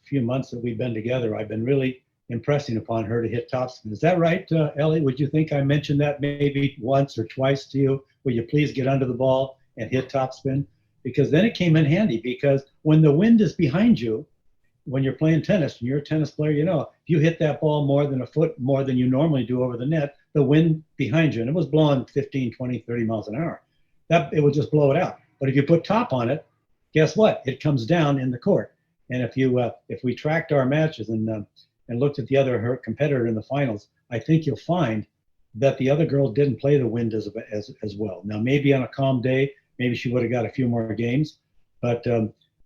few months that we've been together, I've been really impressing upon her to hit topspin. Is that right, Ellie? Would you think I mentioned that maybe once or twice to you? Will you please get under the ball and hit topspin? Because then it came in handy, because when the wind is behind you, when you're playing tennis and you're a tennis player, if you hit that ball more than a foot more than you normally do over the net, the wind behind you, and it was blowing 15, 20, 30 miles an hour, it would just blow it out. But if you put top on it, guess what? It comes down in the court. And if we tracked our matches and looked at her competitor in the finals, I think you'll find that the other girl didn't play the wind as well. Now, maybe on a calm day, maybe she would have got a few more games, but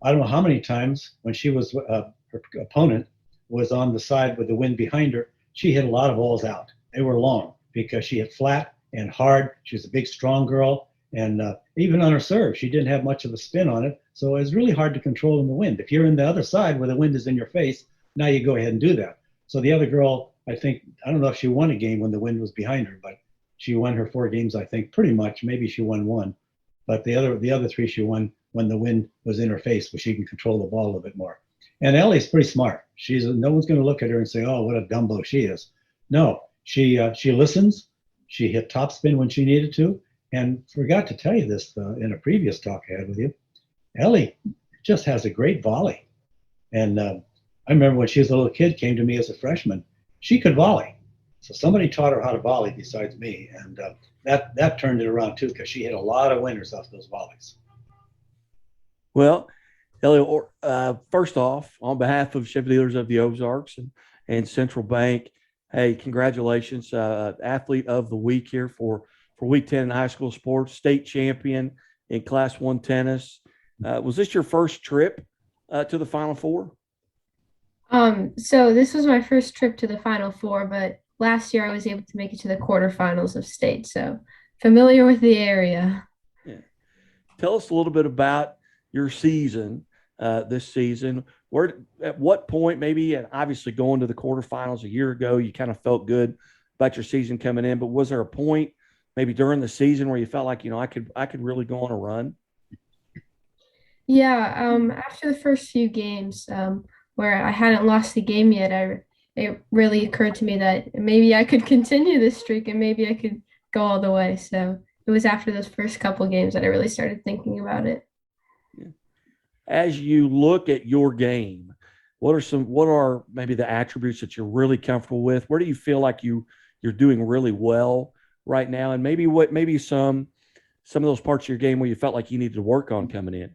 I don't know how many times when she was her opponent was on the side with the wind behind her, she hit a lot of balls out. They were long because she hit flat and hard. She was a big, strong girl. And even on her serve, she didn't have much of a spin on it. So it was really hard to control in the wind. If you're in the other side where the wind is in your face, now you go ahead and do that. So the other girl, I don't know if she won a game when the wind was behind her, but she won her 4 games, I think, pretty much. Maybe she won 1. But the other 3 she won when the wind was in her face, where she can control the ball a little bit more. And Ellie's pretty smart. No one's going to look at her and say, "Oh, what a dumbo she is." No, she listens. She hit topspin when she needed to. And forgot to tell you this in a previous talk I had with you. Ellie just has a great volley. And I remember when she was a little kid, came to me as a freshman, she could volley. So somebody taught her how to volley besides me. And that turned it around too, because she hit a lot of winners off those volleys. Well, Ellie, first off, on behalf of Chevy Dealers of the Ozarks and Central Bank, hey, congratulations, athlete of the week here for week 10 in high school sports, state champion in Class 1 tennis. Was this your first trip to the Final Four? So this was my first trip to the Final Four, but last year I was able to make it to the quarterfinals of state. So familiar with the area. Yeah. Tell us a little bit about your season this season. At what point, maybe, and obviously going to the quarterfinals a year ago, you kind of felt good about your season coming in, but was there a point maybe during the season where you felt like, I could really go on a run? Yeah, after the first few games, where I hadn't lost the game yet, it really occurred to me that maybe I could continue this streak and maybe I could go all the way. So it was after those first couple games that I really started thinking about it. As you look at your game, what are maybe the attributes that you're really comfortable with? Where do you feel like you're doing really well right now? And maybe some of those parts of your game where you felt like you needed to work on coming in?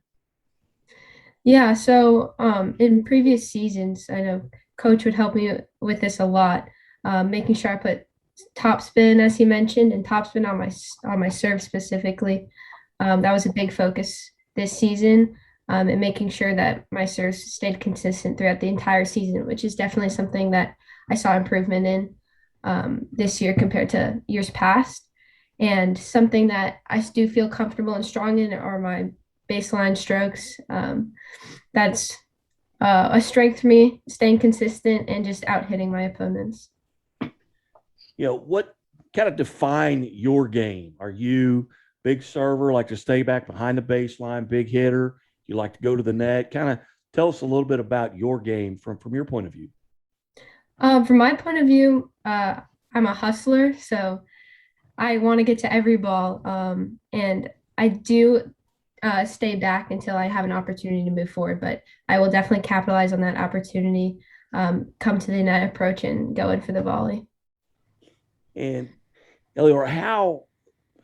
Yeah, so in previous seasons, I know Coach would help me with this a lot, making sure I put topspin, as he mentioned, and topspin on my serve specifically. That was a big focus this season, and making sure that my serves stayed consistent throughout the entire season, which is definitely something that I saw improvement in this year compared to years past. And something that I do feel comfortable and strong in are my baseline strokes. That's a strength for me, staying consistent and just out hitting my opponents. What kind of define your game? Are you big server, like to stay back behind the baseline, big hitter? You like to go to the net? Kind of tell us a little bit about your game from your point of view. From my point of view, I'm a hustler, so I want to get to every ball, and I do stay back until I have an opportunity to move forward, but I will definitely capitalize on that opportunity, come to the net approach and go in for the volley. And Eleanor, how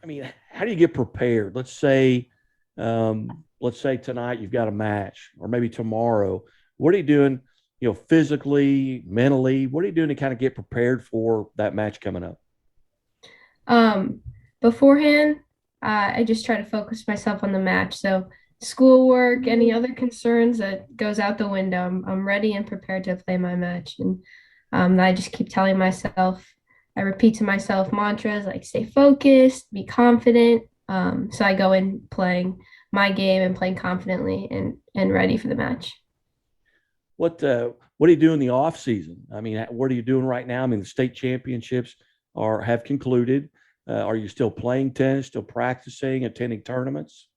do you get prepared? Let's say tonight you've got a match, or maybe tomorrow. What are you doing, physically, mentally? What are you doing to kind of get prepared for that match coming up? Beforehand, I just try to focus myself on the match. So schoolwork, any other concerns, that goes out the window. I'm ready and prepared to play my match. And I just keep telling myself, I repeat to myself mantras like stay focused, be confident. So I go in playing my game and playing confidently and ready for the match. What do you do in the off season? I mean, what are you doing right now? I mean, the state championships have concluded. Are you still playing tennis, still practicing, attending tournaments?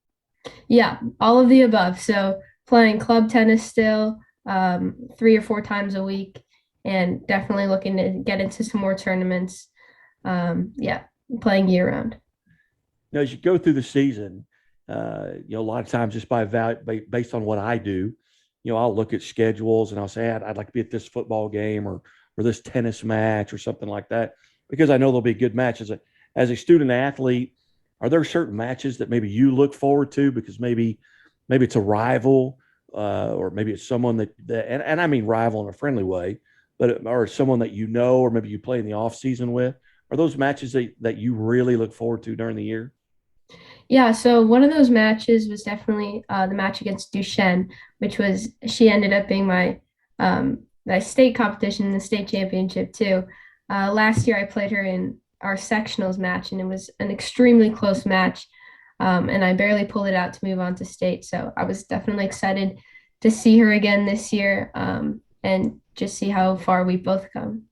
Yeah, all of the above. So playing club tennis still 3 or 4 times a week, and definitely looking to get into some more tournaments. Playing year round. Now, as you go through the season, a lot of times just based on what I do, I'll look at schedules and I'll say, I'd like to be at this football game or this tennis match or something like that, because I know there'll be a good match. As a student athlete, are there certain matches that maybe you look forward to because maybe it's a rival, or maybe it's someone that and I mean rival in a friendly way, or someone that or maybe you play in the off season with? Are those matches that you really look forward to during the year? Yeah, so one of those matches was definitely the match against Duchenne, she ended up being my state competition in the state championship too. Last year I played her in our sectionals match, and it was an extremely close match. And I barely pulled it out to move on to state. So I was definitely excited to see her again this year, and just see how far we've both come.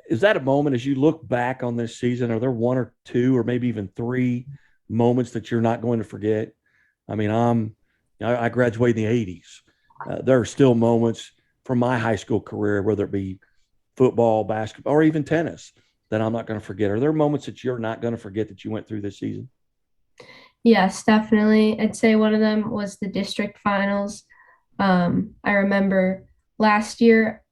Is that a moment as you look back on this season? Are there one or two or maybe even three moments that you're not going to forget? I mean, I graduated in the 80s. There are still moments from my high school career, whether it be football, basketball, or even tennis, that I'm not going to forget. Are there moments that you're not going to forget that you went through this season? Yes, definitely. I'd say one of them was the district finals. I remember last year,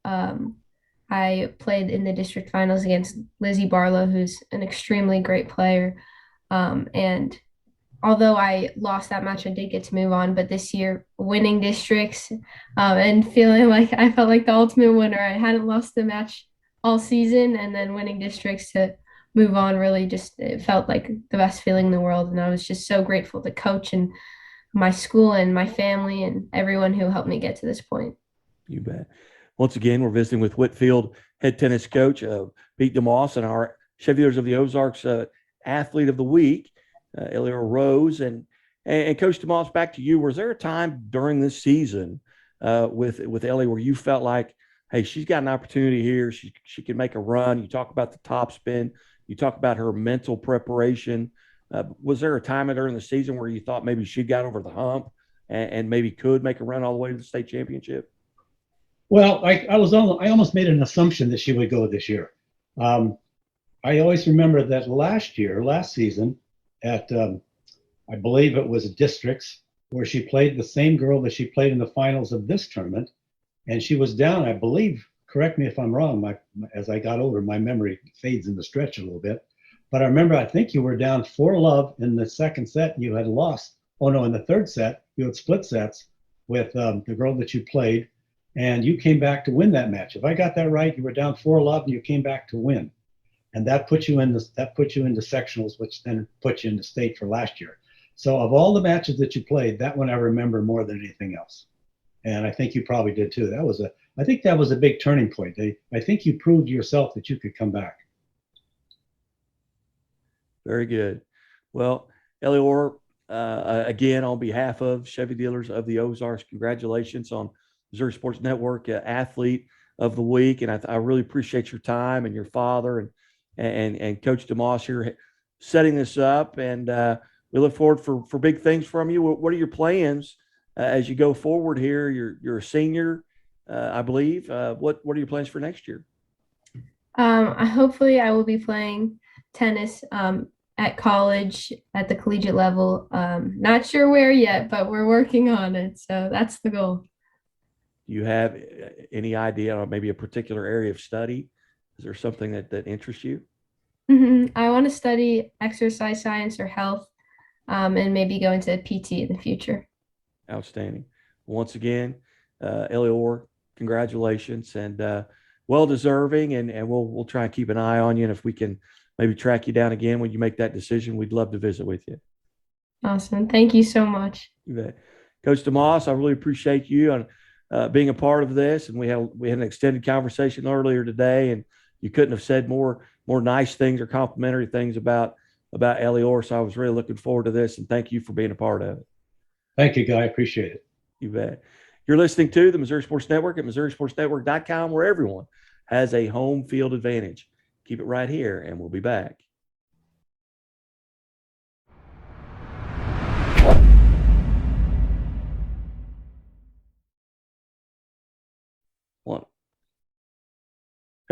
I played in the district finals against Lizzie Barlow, who's an extremely great player. And although I lost that match, I did get to move on. But this year, winning districts, and feeling like I felt like the ultimate winner. I hadn't lost the match all season, and then winning districts to move on really just, it felt like the best feeling in the world. And I was just so grateful to coach and my school and my family and everyone who helped me get to this point. You bet. Once again, we're visiting with Whitfield head tennis coach Pete DeMoss and our Chevy Dealers of the Ozarks athlete of the week, Eleanor Rose. And Coach DeMoss, back to you. Was there a time during this season with Ellie where you felt like, hey, she's got an opportunity here. She can make a run. You talk about the top spin. You talk about her mental preparation. Was there a time during the season where you thought maybe she got over the hump and maybe could make a run all the way to the state championship? Well, I almost made an assumption that she would go this year. I always remember that last season at, I believe it was districts, where she played the same girl that she played in the finals of this tournament. And she was down, I believe, correct me if I'm wrong, as I got older, my memory fades in the stretch a little bit. But I remember, I think you were down 4-love in the second set. You had lost. Oh, no, in the third set, you had split sets with the girl that you played. And you came back to win that match. If I got that right, you were down 4-love and you came back to win. And that put you into sectionals, which then put you into state for last year. So of all the matches that you played, that one I remember more than anything else. And I think you probably did too. I think that was a big turning point. I think you proved to yourself that you could come back. Very good. Well, Eleanor, again, on behalf of Chevy Dealers of the Ozarks, congratulations on Missouri Sports Network Athlete of the Week. And I really appreciate your time and your father and Coach DeMoss here setting this up. And we look forward for big things from you. What are your plans as you go forward here? You're a senior, I believe. What are your plans for next year? Hopefully I will be playing tennis at college at the collegiate level. Not sure where yet, but we're working on it. So that's the goal. Do you have any idea on maybe a particular area of study? Is there something that interests you? I want to study exercise science or health, and maybe go into PT in the future. Outstanding. Once again, Eleanor, congratulations, and well deserving. And we'll try and keep an eye on you. And if we can maybe track you down again when you make that decision, we'd love to visit with you. Awesome. Thank you so much. You bet. Coach DeMoss, I really appreciate you on being a part of this. And we had an extended conversation earlier today, and you couldn't have said more nice things or complimentary things about Eleanor. So I was really looking forward to this, and thank you for being a part of it. Thank you, Guy. I appreciate it. You bet. You're listening to the Missouri Sports Network at MissouriSportsNetwork.com, where everyone has a home field advantage. Keep it right here, and we'll be back.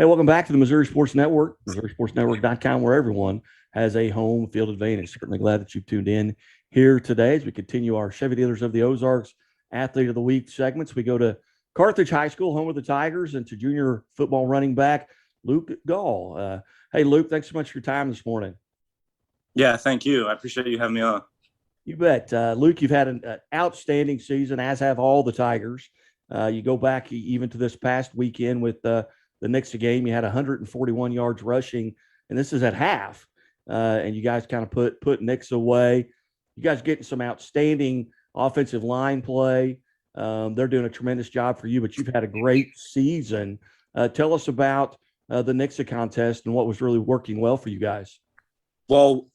Hey, welcome back to the Missouri Sports Network, MissouriSportsNetwork.com, where everyone has a home field advantage. Certainly glad that you've tuned in here today as we continue our Chevy Dealers of the Ozarks Athlete of the Week segments. We go to Carthage High School, home of the Tigers, and to junior football running back Luke Gall. Hey, Luke, thanks so much for your time this morning. Yeah, thank you. I appreciate you having me on. You bet. Luke, you've had an outstanding season, as have all the Tigers. You go back even to this past weekend with the Nixa game. You had 141 yards rushing, and this is at half. And you guys kind of put Nixa away. You guys getting some outstanding offensive line play. They're doing a tremendous job for you, but you've had a great season. Tell us about the Nixa contest and what was really working well for you guys? Well,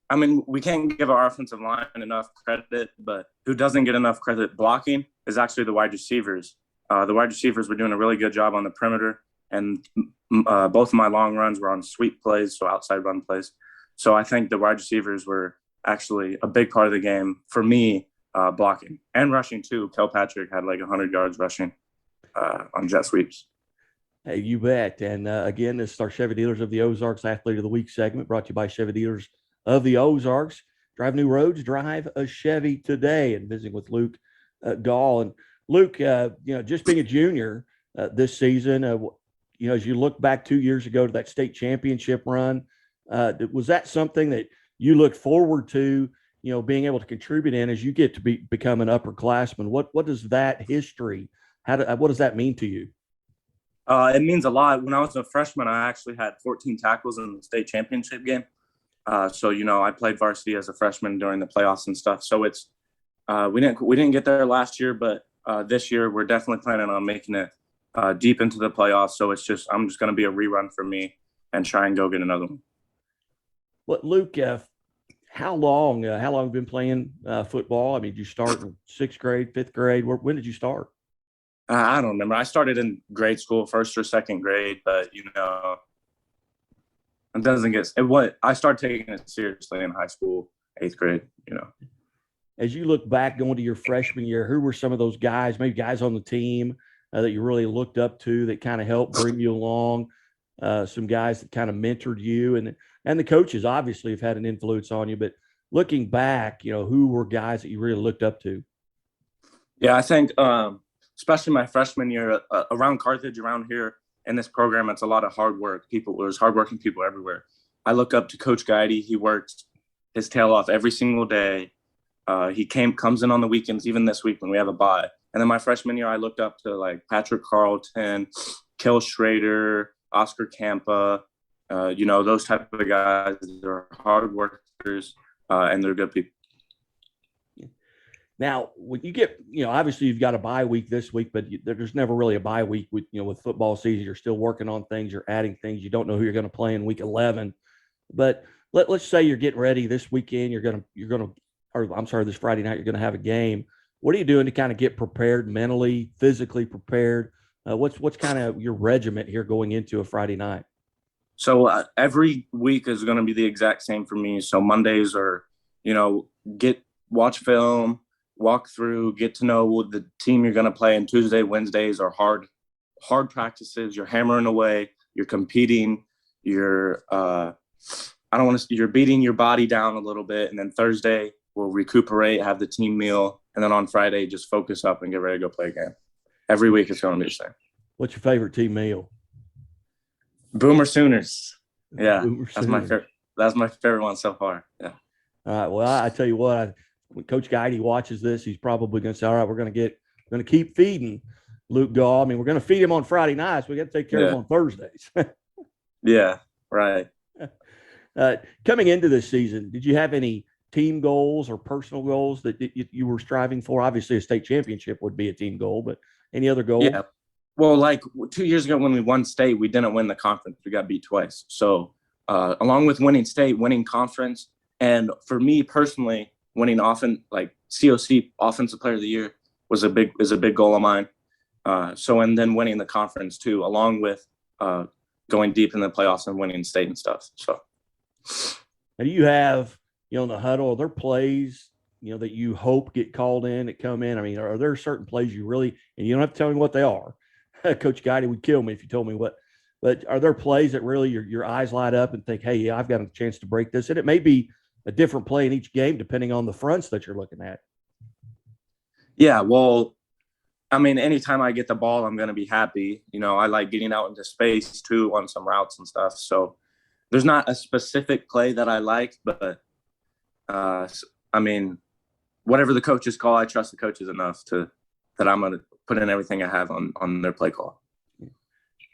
I mean, we can't give our offensive line enough credit, but who doesn't get enough credit blocking is actually the wide receivers. The wide receivers were doing a really good job on the perimeter, and both of my long runs were on sweep plays, so outside run plays. So I think the wide receivers were actually a big part of the game for me, blocking and rushing too. Kilpatrick had like 100 yards rushing on jet sweeps. Hey, you bet. And again, this is our Chevy Dealers of the Ozarks Athlete of the Week segment, brought to you by Chevy Dealers of the Ozarks. Drive new roads, drive a Chevy today. And visiting with Luke Gall. And Luke, just being a junior this season, as you look back 2 years ago to that state championship run, was that something that you look forward to, being able to contribute in as you get to become an upperclassman? What does that history, what does that mean to you? It means a lot. When I was a freshman, I actually had 14 tackles in the state championship game. So I played varsity as a freshman during the playoffs and stuff. So it's we didn't get there last year, but this year we're definitely planning on making it deep into the playoffs. So I'm just going to be a rerun for me and try and go get another one. Well, Luke, how long have you been playing football? I mean, did you start in sixth grade, fifth grade? When did you start? I don't remember. I started in grade school, first or second grade, but it doesn't get what I started taking it seriously in high school, eighth grade. As you look back going to your freshman year, who were some of those guys, maybe guys on the team that you really looked up to that kind of helped bring you along? Some guys that kind of mentored you, and the coaches obviously have had an influence on you. But looking back, who were guys that you really looked up to? Yeah, I think especially my freshman year around Carthage, around here in this program, it's a lot of hard work. There's hardworking people everywhere. I look up to Coach Guidey. He worked his tail off every single day. He comes in on the weekends, even this week when we have a bye. And then my freshman year, I looked up to like Patrick Carlton, Kel Schrader, Oscar Campa, those type of guys. They're hard workers and they're good people. Now, when you get, obviously you've got a bye week this week, but there's never really a bye week with football season. You're still working on things, you're adding things. You don't know who you're going to play in week 11. But let's say you're getting ready this weekend. This Friday night, you're going to have a game. What are you doing to kind of get prepared mentally, physically prepared? What's kind of your regiment here going into a Friday night? So every week is going to be the exact same for me. So Mondays are, watch film, walk through, get to know the team you're going to play. And Tuesday, Wednesdays are hard practices. You're hammering away. You're competing. You're beating your body down a little bit. And then Thursday we'll recuperate, have the team meal. And then on Friday, just focus up and get ready to go play a game. Every week it's going to be the same. What's your favorite team meal? Boomer Sooners. Yeah, Boomer that's my Sooners. favorite. That's my favorite one so far. Yeah. All right. Well, I tell you what, when Coach Guidey watches this, he's probably going to say, all right, we're going to keep feeding Luke Gall. I mean, we're going to feed him on Friday nights. We got to take care of him on Thursdays. Yeah, right. Coming into this season, did you have any team goals or personal goals that you were striving for? Obviously, a state championship would be a team goal, but any other goals? Yeah. Well, like 2 years ago when we won state, we didn't win the conference. We got beat twice. So along with winning state, winning conference, and for me personally, winning like COC Offensive Player of the Year is a big goal of mine. And then winning the conference too, along with going deep in the playoffs and winning state and stuff. So, and do you have, in the huddle, are there plays, that you hope get called in, that come in? I mean, are there certain plays you really, and you don't have to tell me what they are. Coach Guidey would kill me if you told me what, but are there plays that really your eyes light up and think, hey, yeah, I've got a chance to break this? And it may be a different play in each game, depending on the fronts that you're looking at. Yeah. Well, I mean, anytime I get the ball, I'm going to be happy. I like getting out into space too on some routes and stuff. So there's not a specific play that I like, but I mean, whatever the coaches call, I trust the coaches enough that I'm going to put in everything I have on their play call.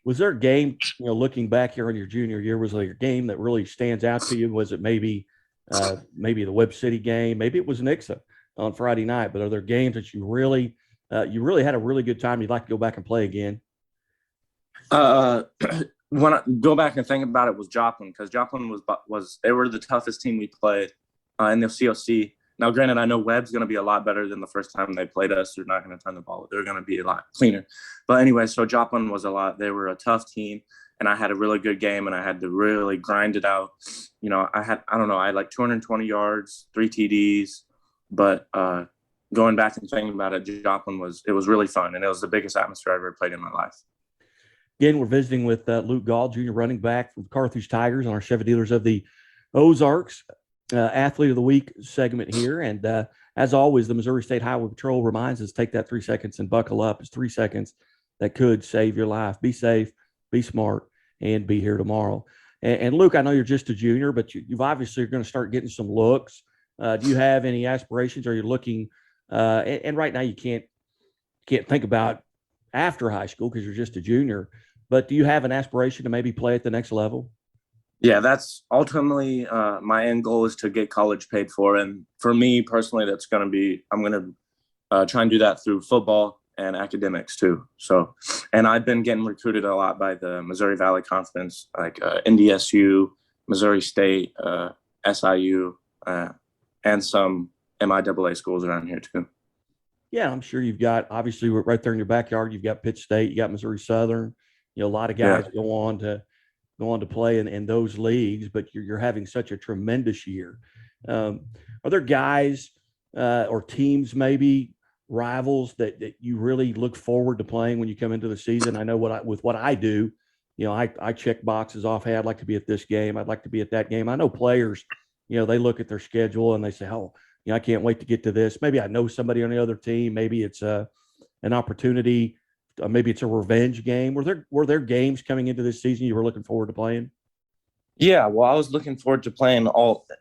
Was there a game, looking back here on your junior year, was there a game that really stands out to you? Was it maybe the Webb City game? Maybe it was Nixa on Friday night, but are there games that you really had a really good time you'd like to go back and play again? when I go back and think about it, was Joplin, because Joplin was they were the toughest team we played in the COC. Now, granted, I know Webb's going to be a lot better than the first time they played us. They're not going to turn the ball. They're going to be a lot cleaner. But anyway, so Joplin was they were a tough team, and I had a really good game, and I had to really grind it out. You know, I had like 220 yards, 3 TDs, but going back and thinking about it, Joplin was really fun, and it was the biggest atmosphere I've ever played in my life. Again, we're visiting with Luke Gall, junior running back from Carthage Tigers on our Chevy Dealers of the Ozarks Athlete of the Week segment here. And as always, the Missouri State Highway Patrol reminds us, take that 3 seconds and buckle up. It's 3 seconds that could save your life. Be safe, be smart, and be here tomorrow. And Luke, I know you're just a junior, but you've obviously are going to start getting some looks. Do you have any aspirations? Are you looking and right now you can't think about after high school because you're just a junior, but do you have an aspiration to maybe play at the next level? Yeah, that's ultimately my end goal, is to get college paid for. And for me personally, that's going to be, I'm going to try and do that through football and academics too. So, and I've been getting recruited a lot by the Missouri Valley Conference, like NDSU, Missouri State, SIU, and some MIAA schools around here too. Yeah, I'm sure you've got, obviously right there in your backyard, you've got Pitt State, you got Missouri Southern, you know, a lot of guys go on to play in those leagues, but you're having such a tremendous year. Are there guys or teams, maybe rivals that you really look forward to playing when you come into the season? I know with what I do, you know, I check boxes off. Hey, I'd like to be at this game. I'd like to be at that game. I know players, you know, they look at their schedule and they say, oh, you know, I can't wait to get to this. Maybe I know somebody on the other team. Maybe it's an opportunity. Maybe it's a revenge game. Were there games coming into this season you were looking forward to playing? Yeah, well, I was looking forward to playing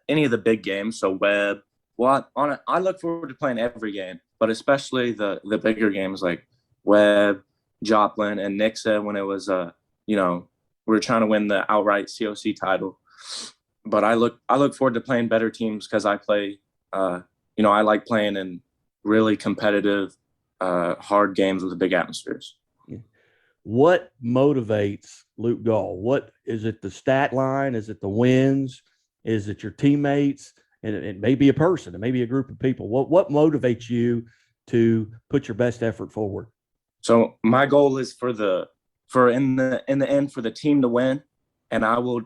any of the big games. So Webb. Well, I look forward to playing every game, but especially the bigger games like Webb, Joplin, and Nixa, when it was you know, we were trying to win the outright COC title. But I look forward to playing better teams because I play. You know, I like playing in really competitive, hard games with big atmospheres. What motivates Luke Gall? What is it? The stat line? Is it the wins? Is it your teammates? And it may be a person. It may be a group of people. What motivates you to put your best effort forward? So my goal is in the end for the team to win, and what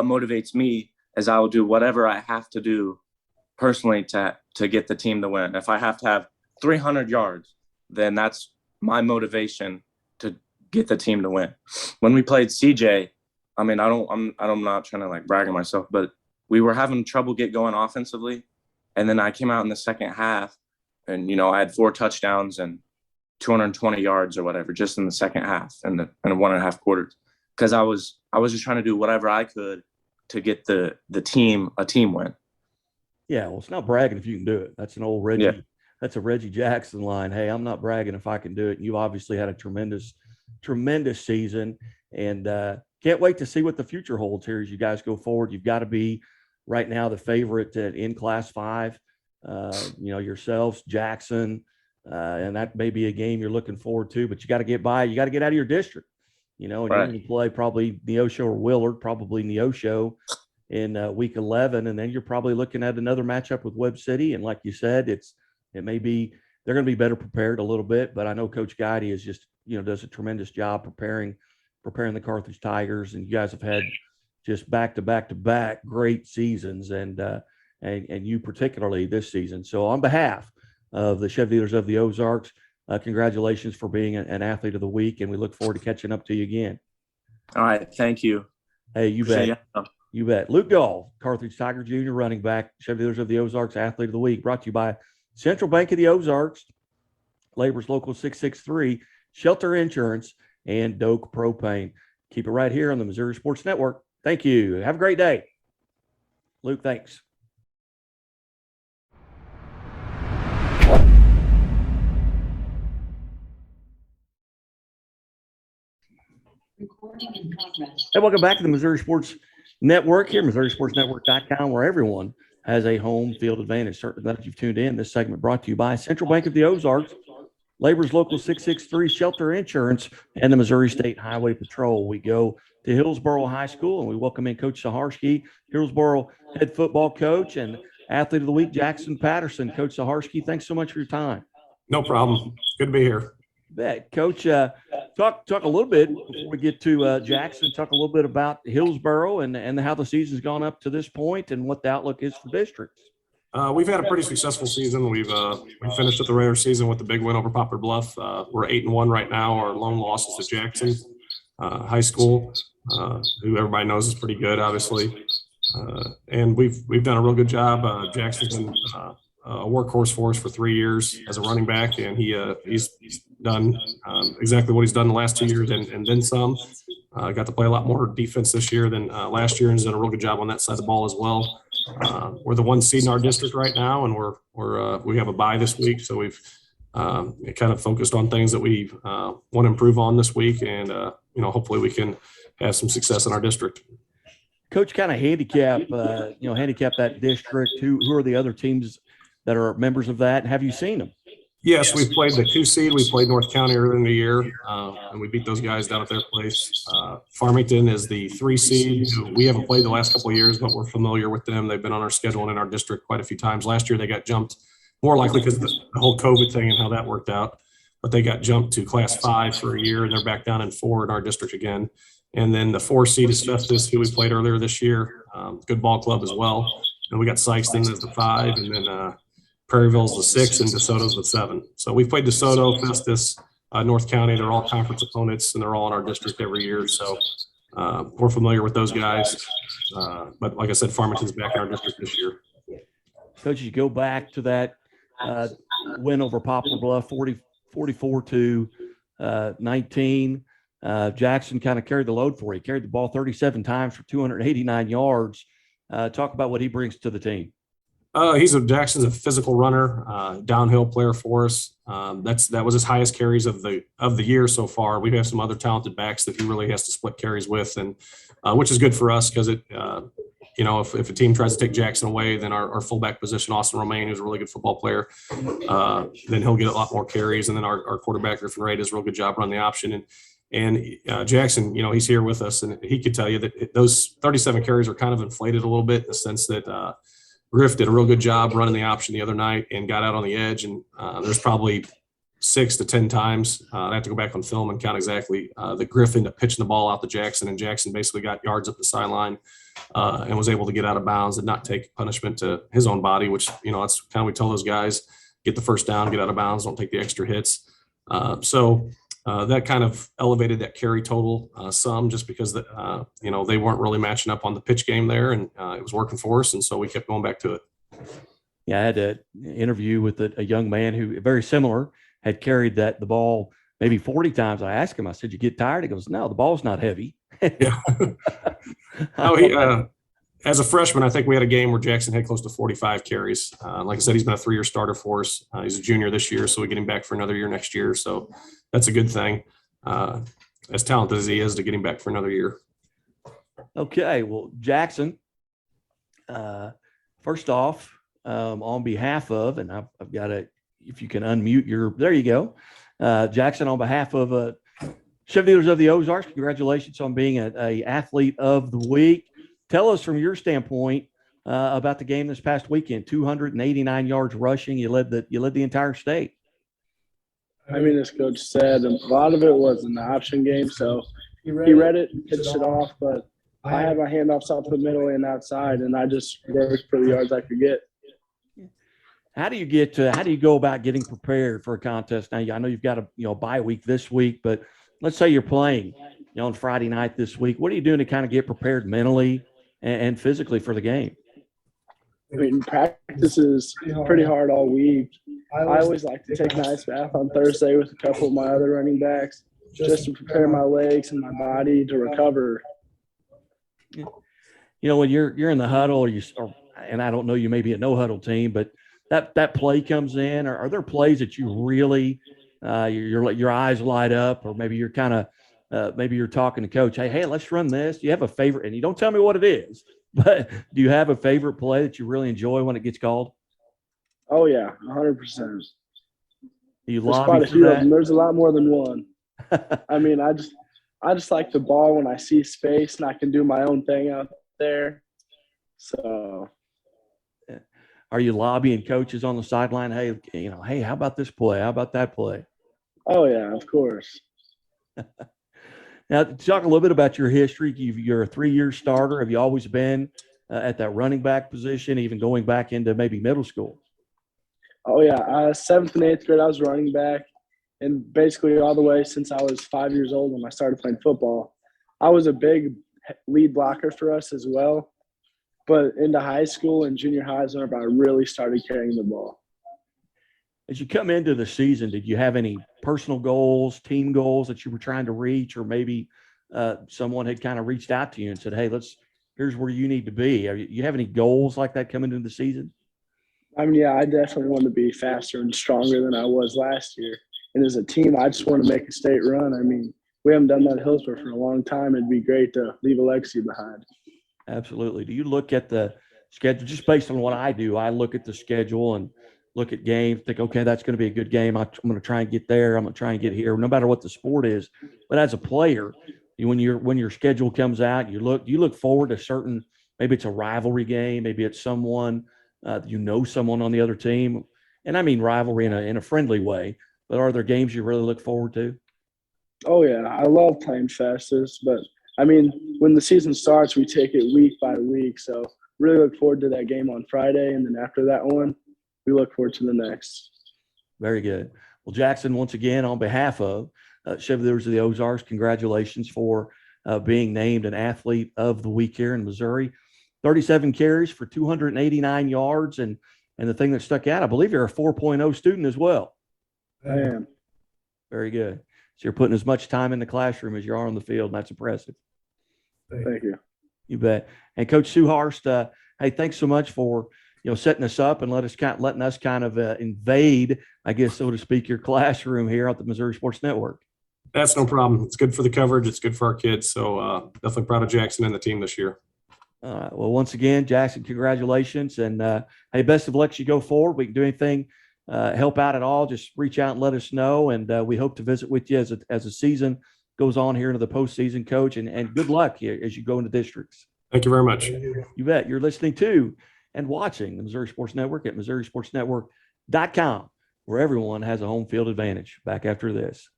motivates me is I will do whatever I have to do personally to get the team to win. If I have to have 300 yards, then that's my motivation to get the team to win. When we played CJ, I mean, I'm not trying to like brag on myself, but we were having trouble get going offensively. And then I came out in the second half and, you know, I had 4 touchdowns and 220 yards or whatever, just in the second half and the 1.5 quarters. Cause I was just trying to do whatever I could to get the team a team win. Yeah, well, it's not bragging if you can do it. That's an old Reggie. Yeah. That's a Reggie Jackson line. Hey, I'm not bragging if I can do it. And you obviously had a tremendous season, and can't wait to see what the future holds here as you guys go forward. You've got to be right now the favorite in Class 5. You know, yourselves, Jackson, and that may be a game you're looking forward to. But you got to get by. You got to get out of your district. You know, and you're going to play probably Neosho or Willard, probably Neosho in week 11, and then you're probably looking at another matchup with Webb City. And like you said, it may be they're going to be better prepared a little bit, but I know Coach Guidey is just, you know, does a tremendous job preparing the Carthage Tigers, and you guys have had just back to back great seasons, and you particularly this season. So on behalf of the Chevy Dealers of the Ozarks, congratulations for being an athlete of the week, and we look forward to catching up to you again. All right, thank you. Hey, you bet. You bet. Luke Gall, Carthage Tiger Jr. running back, Chevy Dealers of the Ozarks Athlete of the Week, brought to you by Central Bank of the Ozarks, Labor's Local 663, Shelter Insurance, and Doak Propane. Keep it right here on the Missouri Sports Network. Thank you. Have a great day. Luke, thanks. Recording in progress. Hey, welcome back to the Missouri Sports Network here, MissouriSportsNetwork.com, where everyone has a home field advantage. Certainly glad you've tuned in. This segment brought to you by Central Bank of the Ozarks, Labor's Local 663 Shelter Insurance, and the Missouri State Highway Patrol. We go to Hillsboro High School, and we welcome in Coach Saharsky, Hillsboro head football coach, and Athlete of the Week, Jackson Patterson. Coach Saharsky, thanks so much for your time. No problem. Good to be here. Bet. Coach, talk a little bit before we get to Jackson. Talk a little bit about Hillsboro and how the season's gone up to this point and what the outlook is for districts. We've had a pretty successful season. We finished with the regular season with the big win over Poplar Bluff. We're 8-1 right now. Our lone loss is to Jackson High School, who everybody knows is pretty good, obviously. And we've done a real good job. Jackson's been a workhorse for us for 3 years as a running back, and he's done exactly what he's done the last 2 years and then some. Got to play a lot more defense this year than last year, and has done a real good job on that side of the ball as well. We're the 1 seed in our district right now, and we have a bye this week, so we've kind of focused on things that we want to improve on this week, and hopefully we can have some success in our district. Coach, kind of handicap that district. Who are the other teams that are members of that? Have you seen them? Yes, we've played the 2 seed. We played North County earlier in the year, and we beat those guys down at their place. Farmington is the 3 seed. We haven't played the last couple of years, but we're familiar with them. They've been on our schedule and in our district quite a few times. Last year, they got jumped, more likely because of the whole COVID thing and how that worked out. But they got jumped to Class 5 for a year, and they're back down in 4 in our district again. And then the 4 seed is Festus, who we played earlier this year. Good ball club as well. And we got Sykeston as the 5, and then Prairieville's the 6, and DeSoto's the 7. So we've played DeSoto, Festus, North County. They're all conference opponents, and they're all in our district every year. So we're familiar with those guys. But like I said, Farmington's back in our district this year. Coach, you go back to that win over Poplar Bluff, 44-19. Jackson kind of carried the load for you. He carried the ball 37 times for 289 yards. Talk about what he brings to the team. Jackson's a physical runner, downhill player for us. That was his highest carries of the year so far. We have some other talented backs that he really has to split carries with, and which is good for us because it, if a team tries to take Jackson away, then our fullback position, Austin Romaine, who's a really good football player, then he'll get a lot more carries, and then our quarterback Griffin Ray does a real good job running the option. And Jackson, he's here with us, and he could tell you that those 37 carries are kind of inflated a little bit in the sense that Griff did a real good job running the option the other night and got out on the edge. And there's probably 6 to 10 times, I have to go back on film and count exactly, that Griff ended up pitching the ball out to Jackson, and Jackson basically got yards up the sideline and was able to get out of bounds and not take punishment to his own body, which, that's kind of we tell those guys, get the first down, get out of bounds, don't take the extra hits. That kind of elevated that carry total some just because, they weren't really matching up on the pitch game there, and it was working for us, and so we kept going back to it. Yeah, I had an interview with a young man who, very similar, had carried the ball maybe 40 times. I asked him, I said, you get tired? He goes, no, the ball's not heavy. Yeah. As a freshman, I think we had a game where Jackson had close to 45 carries. Like I said, he's been a 3-year starter for us. He's a junior this year, so we get him back for another year next year. So that's a good thing. As talented as he is, to get him back for another year. Okay, well, Jackson, first off, on behalf of, and I've got if you can unmute there you go. Jackson, on behalf of Chevy Dealers of the Ozarks, congratulations on being a athlete of the week. Tell us from your standpoint about the game this past weekend. 289 yards rushing. You led the entire state. I mean, as Coach said, a lot of it was an option game, so he read it, pitched it off, but I had my handoffs up the middle and outside, and I just worked for the yards I could get. How do you go about getting prepared for a contest? Now, I know you've got a bye week this week, but let's say you're playing on Friday night this week. What are you doing to kind of get prepared mentally and physically for the game? I mean, practice is pretty hard all week. I always like to take an ice bath on Thursday with a couple of my other running backs just to prepare my legs and my body to recover. When you're in the huddle, and I don't know, you may be a no huddle team, but that play comes in. Are there plays that you really your eyes light up, or maybe you're kind of maybe you're talking to coach, hey, let's run this. Do you have a favorite? And you don't tell me what it is, but do you have a favorite play that you really enjoy when it gets called? Oh, yeah, 100%. You There's lobby quite a for few of that? them. There's a lot more than one. I mean, I just like the ball when I see space and I can do my own thing out there. So Are you lobbying coaches on the sideline? Hey, hey, how about this play? How about that play? oh yeah, of course. Now, talk a little bit about your history. You're a 3-year starter. Have you always been at that running back position, even going back into maybe middle school? Oh yeah, 7th and 8th grade I was running back, and basically all the way since I was 5 years old when I started playing football. I was a big lead blocker for us as well. But into high school and junior high is whenever I really started carrying the ball. As you come into the season, did you have any personal goals, team goals that you were trying to reach, or maybe someone had kind of reached out to you and said, hey, here's where you need to be? You have any goals like that coming into the season? I mean, yeah, I definitely want to be faster and stronger than I was last year. And as a team, I just want to make a state run. I mean, we haven't done that at Hillsborough for a long time. It'd be great to leave a legacy behind. Absolutely. Do you look at the schedule just based on what I do? I look at the schedule and look at games, think, okay, that's going to be a good game. I'm going to try and get there. I'm going to try and get here, no matter what the sport is. But as a player, when your schedule comes out, you look forward to certain, maybe it's a rivalry game, maybe it's someone, someone on the other team. And I mean rivalry in a friendly way, but are there games you really look forward to? Oh, yeah, I love playing Festus, but I mean, when the season starts, we take it week by week. So really look forward to that game on Friday. And then after that one, we look forward to the next. Very good. Well, Jackson, once again, on behalf of Chevaliers of the Ozarks, congratulations for being named an athlete of the week here in Missouri. 37 carries for 289 yards. And the thing that stuck out, I believe you're a 4.0 student as well. I am. Very good. So you're putting as much time in the classroom as you are on the field, and that's impressive. Thank you. You bet. And Coach Suharst, hey, thanks so much for setting us up and letting us kind of invade, I guess, so to speak, your classroom here at the Missouri Sports Network. That's no problem. It's good for the coverage. It's good for our kids. So definitely proud of Jackson and the team this year. All right. Well, once again, Jackson, congratulations. And hey, best of luck as you go forward. We can do anything, help out at all, just reach out and let us know. And we hope to visit with you as the season goes on here into the postseason, Coach. And good luck here as you go into districts. Thank you very much. You bet. You're listening to and watching the Missouri Sports Network at MissouriSportsNetwork.com, where everyone has a home field advantage. Back after this.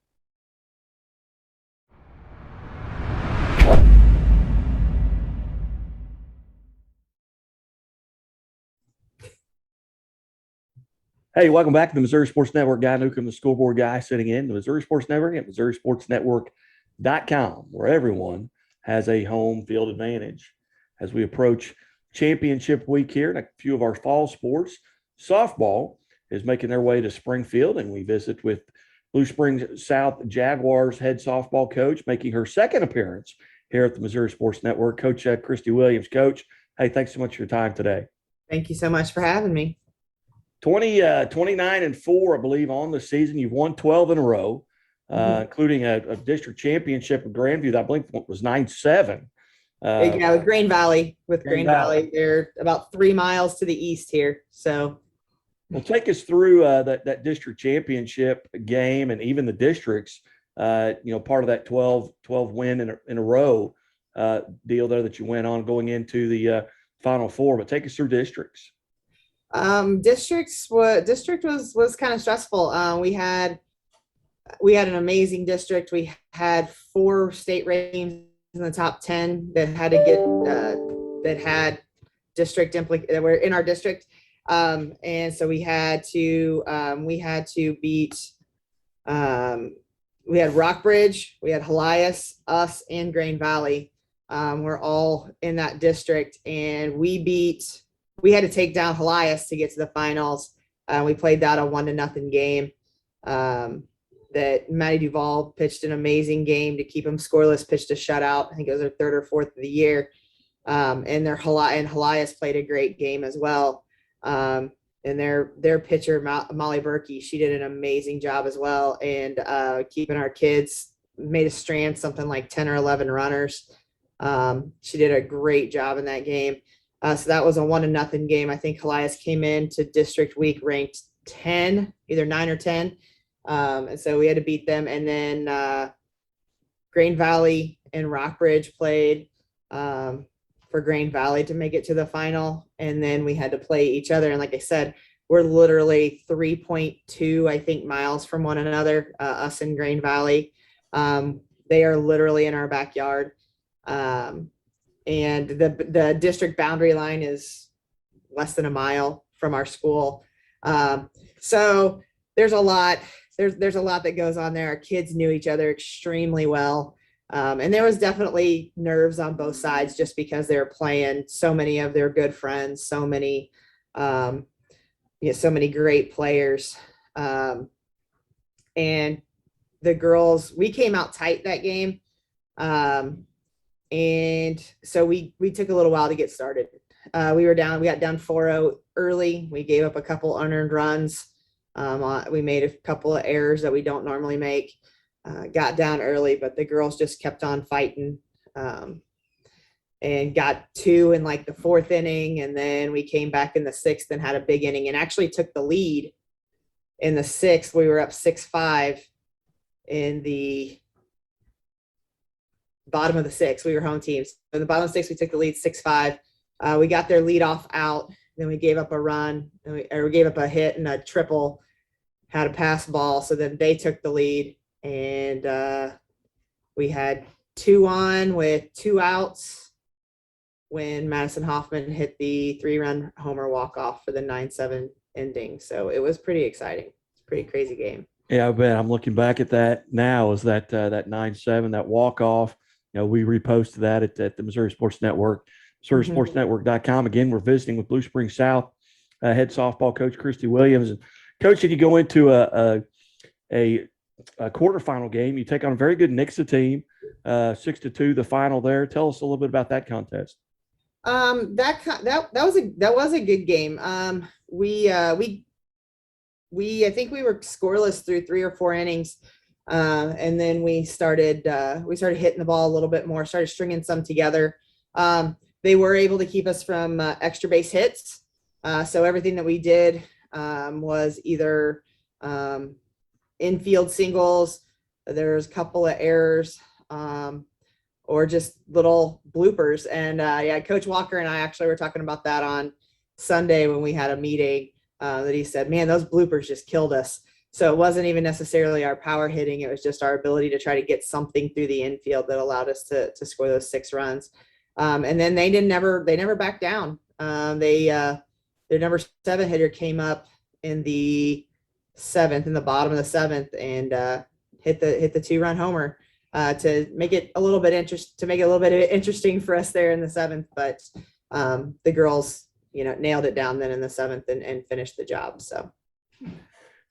Hey, welcome back to the Missouri Sports Network. Guy Newcomb, the scoreboard guy, sitting in the Missouri Sports Network at MissouriSportsNetwork.com, where everyone has a home field advantage. As we approach championship week here, and a few of our fall sports, softball is making their way to Springfield, and we visit with Blue Springs South Jaguars head softball coach, making her second appearance here at the Missouri Sports Network, Coach Christy Williams. Coach, hey, thanks so much for your time today. Thank you so much for having me. 29-4, I believe, on the season. You've won 12 in a row, including a district championship with Grandview that I believe was 9-7. Yeah, with Grain Valley. They're about 3 miles to the east here. So, well, take us through that district championship game and even the districts. Part of that 12 win in a row deal there that you went on going into the Final Four. But take us through districts. District was kind of stressful. We had an amazing district. We had 4 state teams in the top 10 that had to get that had district that were in our district, and so we had to beat. We had Rockbridge, we had Helias, us, and Grain Valley. We're all in that district, and we had to take down Helias to get to the finals. We played that a 1-0 game. That Maddie Duvall pitched an amazing game to keep them scoreless, pitched a shutout. I think it was their 3rd or 4th of the year. And Helias played a great game as well. And their pitcher, Molly Berkey, she did an amazing job as well. And keeping our kids, made us strand something like 10 or 11 runners. She did a great job in that game. So that was a 1-0 game. I think Helias came into district week ranked 10, either 9 or 10. And so we had to beat them. And then Grain Valley and Rockbridge played for Grain Valley to make it to the final. And then we had to play each other. And like I said, we're literally 3.2, I think, miles from one another, us and Grain Valley. They are literally in our backyard. And the district boundary line is less than a mile from our school. So there's a lot. There's a lot that goes on there. Our kids knew each other extremely well. And there was definitely nerves on both sides just because they were playing so many of their good friends, so many great players. And the girls, we came out tight that game. And so we took a little while to get started. We got down 4-0 early. We gave up a couple unearned runs. We made a couple of errors that we don't normally make. Got down early, but the girls just kept on fighting, and got 2 in like the 4th inning. And then we came back in the 6th and had a big inning and actually took the lead in the 6th. We were up 6-5 in the bottom of the 6th. We were home teams. In the bottom of the 6th, we took the lead 6-5. We got their lead off out. Then we gave up a run, and we gave up a hit and a triple, had a pass ball. So then they took the lead, and we had 2 on with 2 outs when Madison Hoffman hit the 3-run homer walk-off for the 9-7 ending. So it was pretty exciting. It's a pretty crazy game. Yeah, I bet. I'm looking back at that now. Is that 9-7, that walk-off? We reposted that at the Missouri Sports Network, MissouriSportsNetwork.com. Again, we're visiting with Blue Springs South head softball coach Christy Williams. And Coach, did you go into a quarterfinal game? You take on a very good Nixa team, 6-2, the final there. Tell us a little bit about that contest. That was a good game. I think we were scoreless through 3 or 4 innings. And then we started hitting the ball a little bit more, started stringing some together. They were able to keep us from extra base hits. So everything that we did was either infield singles. There's a couple of errors, or just little bloopers. And Coach Walker and I actually were talking about that on Sunday when we had a meeting, that he said, man, those bloopers just killed us. So it wasn't even necessarily our power hitting. It was just our ability to try to get something through the infield that allowed us to score those 6 runs. And then they never backed down. Their number 7 hitter came up in the 7th, in the bottom of the 7th, and hit the 2-run homer to make it a little bit interesting for us there in the 7th. But the girls, nailed it down then in the 7th and finished the job. So.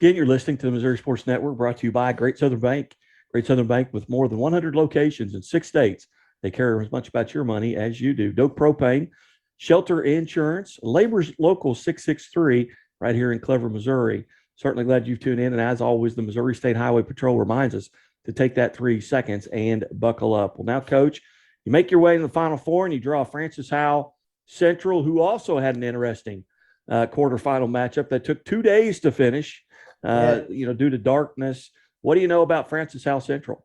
Again, you're listening to the Missouri Sports Network, brought to you by Great Southern Bank. Great Southern Bank, with more than 100 locations in 6 states. They care as much about your money as you do. Doak Propane, Shelter Insurance, Labor's Local 663, right here in Clever, Missouri. Certainly glad you've tuned in. And as always, the Missouri State Highway Patrol reminds us to take that 3 seconds and buckle up. Well, now, Coach, you make your way to the Final Four and you draw Francis Howell Central, who also had an interesting quarterfinal matchup that took 2 days to finish. Due to darkness. What do you know about Francis Howell Central?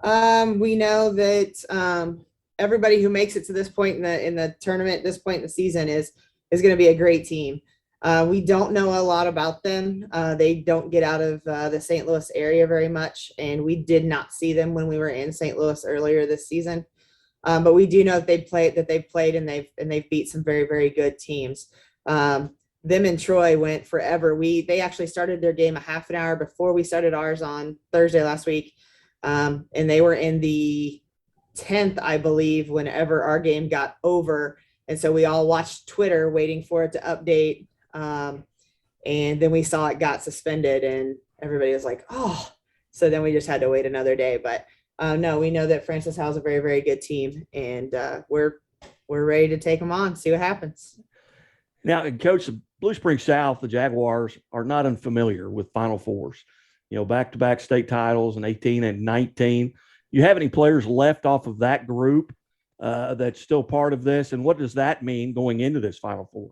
We know that everybody who makes it to this point in the tournament, this point in the season, is going to be a great team. We don't know a lot about them. They don't get out of the St. Louis area very much, and we did not see them when we were in St. Louis earlier this season. But we do know that they've played and they've beat some very, very good teams. Them and Troy went forever. They actually started their game a half an hour before we started ours on Thursday last week. And they were in the 10th, I believe, whenever our game got over. And so we all watched Twitter waiting for it to update. And then we saw it got suspended and everybody was like, oh, so then we just had to wait another day. But no, we know that Francis Howell's a very, very good team, and we're ready to take them on, see what happens. Now, Coach, Blue Springs South, the Jaguars are not unfamiliar with Final Fours. Back-to-back state titles in 18 and 19. You have any players left off of that group that's still part of this? And what does that mean going into this Final Four?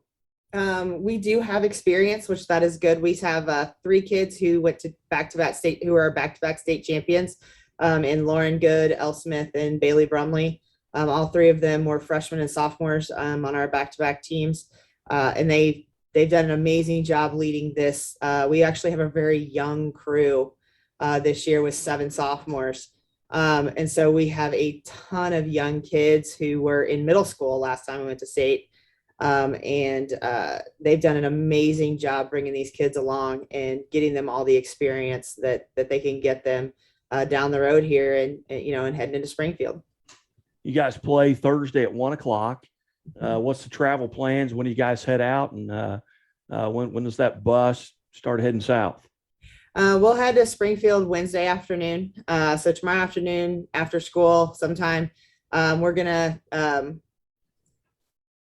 We do have experience, which that is good. We have 3 kids who went to back-to-back state, who are back-to-back state champions, in Lauren Good, Elle Smith, and Bailey Brumley. All 3 of them were freshmen and sophomores on our back-to-back teams, and they've done an amazing job leading this. We actually have a very young crew this year with 7 sophomores. And so we have a ton of young kids who were in middle school last time we went to state. And they've done an amazing job bringing these kids along and getting them all the experience that they can get them down the road here and heading into Springfield. You guys play Thursday at 1:00. What's the travel plans? When do you guys head out? And when does that bus start heading south? We'll head to Springfield Wednesday afternoon. So tomorrow afternoon after school sometime, we're going to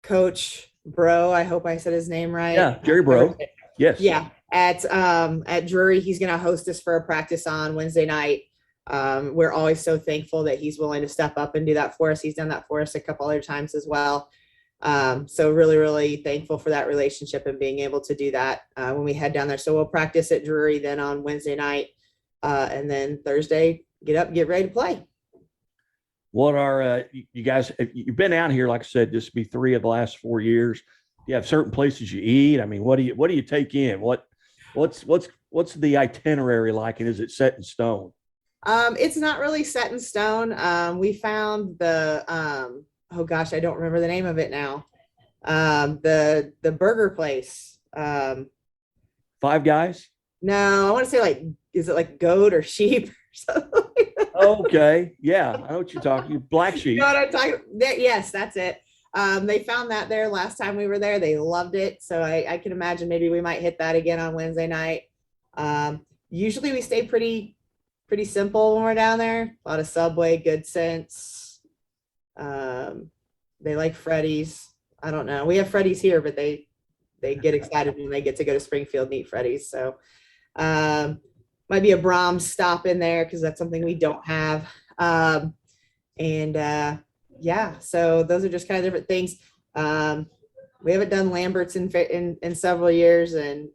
Coach Bro, I hope I said his name right. Yeah, Jerry Bro. Yes. Yeah. At Drury, he's going to host us for a practice on Wednesday night. We're always so thankful that he's willing to step up and do that for us. He's done that for us a couple other times as well. So really, really thankful for that relationship and being able to do that when we head down there. So we'll practice at Drury then on Wednesday night, and then Thursday, get up, get ready to play. What are you guys? You've been out here, like I said, this will be 3 of the last 4 years. Do you have certain places you eat? I mean, what do you take in? What's the itinerary like, and is it set in stone? It's not really set in stone. We found the oh gosh, I don't remember the name of it now. The burger place. 5 Guys? No, I want to say is it like goat or sheep or something? Okay. Yeah. I know what you're talking. Black sheep. You know what I'm talking about? Yes, that's it. They found that there last time we were there. They loved it. So I can imagine maybe we might hit that again on Wednesday night. Usually we stay pretty simple when we're down there. A lot of Subway, Good Sense. They like Freddy's. I don't know. We have Freddy's here, but they get excited when they get to go to Springfield and eat Freddy's. So might be a Brahms stop in there because that's something we don't have. Yeah, so those are just kind of different things. We haven't done Lambert's in several years, and